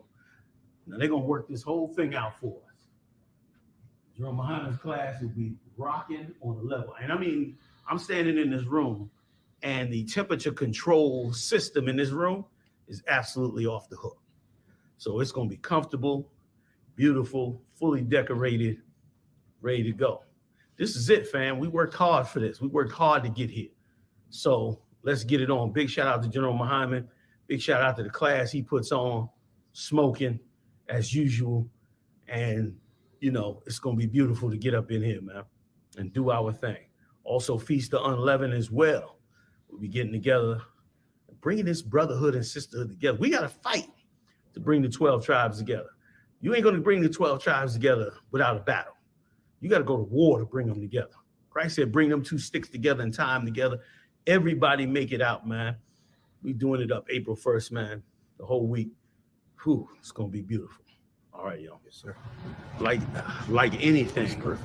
Now they're gonna work this whole thing out for us. Jerome Muhammad's class will be rocking on the level. And I mean, I'm standing in this room and the temperature control system in this room is absolutely off the hook. So it's gonna be comfortable, beautiful, fully decorated, ready to go. This is it, fam. We worked hard for this. We worked hard to get here. So let's get it on. Big shout out to General Muhammad. Big shout out to the class he puts on, smoking as usual. And, you know, it's going to be beautiful to get up in here, man, and do our thing. Also, Feast of Unleavened as well. We'll be getting together, bringing this brotherhood and sisterhood together. We got to fight to bring the 12 tribes together. You ain't going to bring the 12 tribes together without a battle. You got to go to war to bring them together. Christ said, bring them two sticks together and tie them together. Everybody make it out, man. We doing it up April 1st, man. The whole week. Whew, it's going to be beautiful. All right, yo. Yes, sir. Like anything,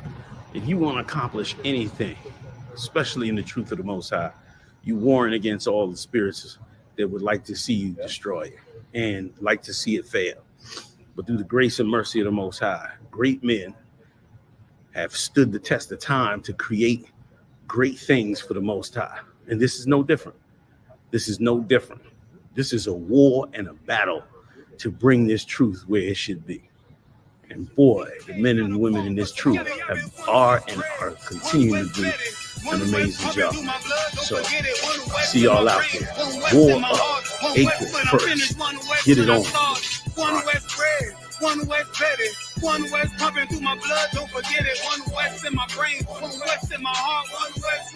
if you want to accomplish anything, especially in the truth of the Most High, you warn against all the spirits that would like to see you destroy it and like to see it fail. But through the grace and mercy of the Most High, great men have stood the test of time to create great things for the Most High. And this is no different. This is no different. This is a war and a battle to bring this truth where it should be. And boy, the men and women in this truth are continuing to do an amazing job. So, see y'all out there. War up April 1st. Get it on. One West red, one West bedded, one West pumping through my blood. Don't forget it. One West in my brain, one West in my heart, one West.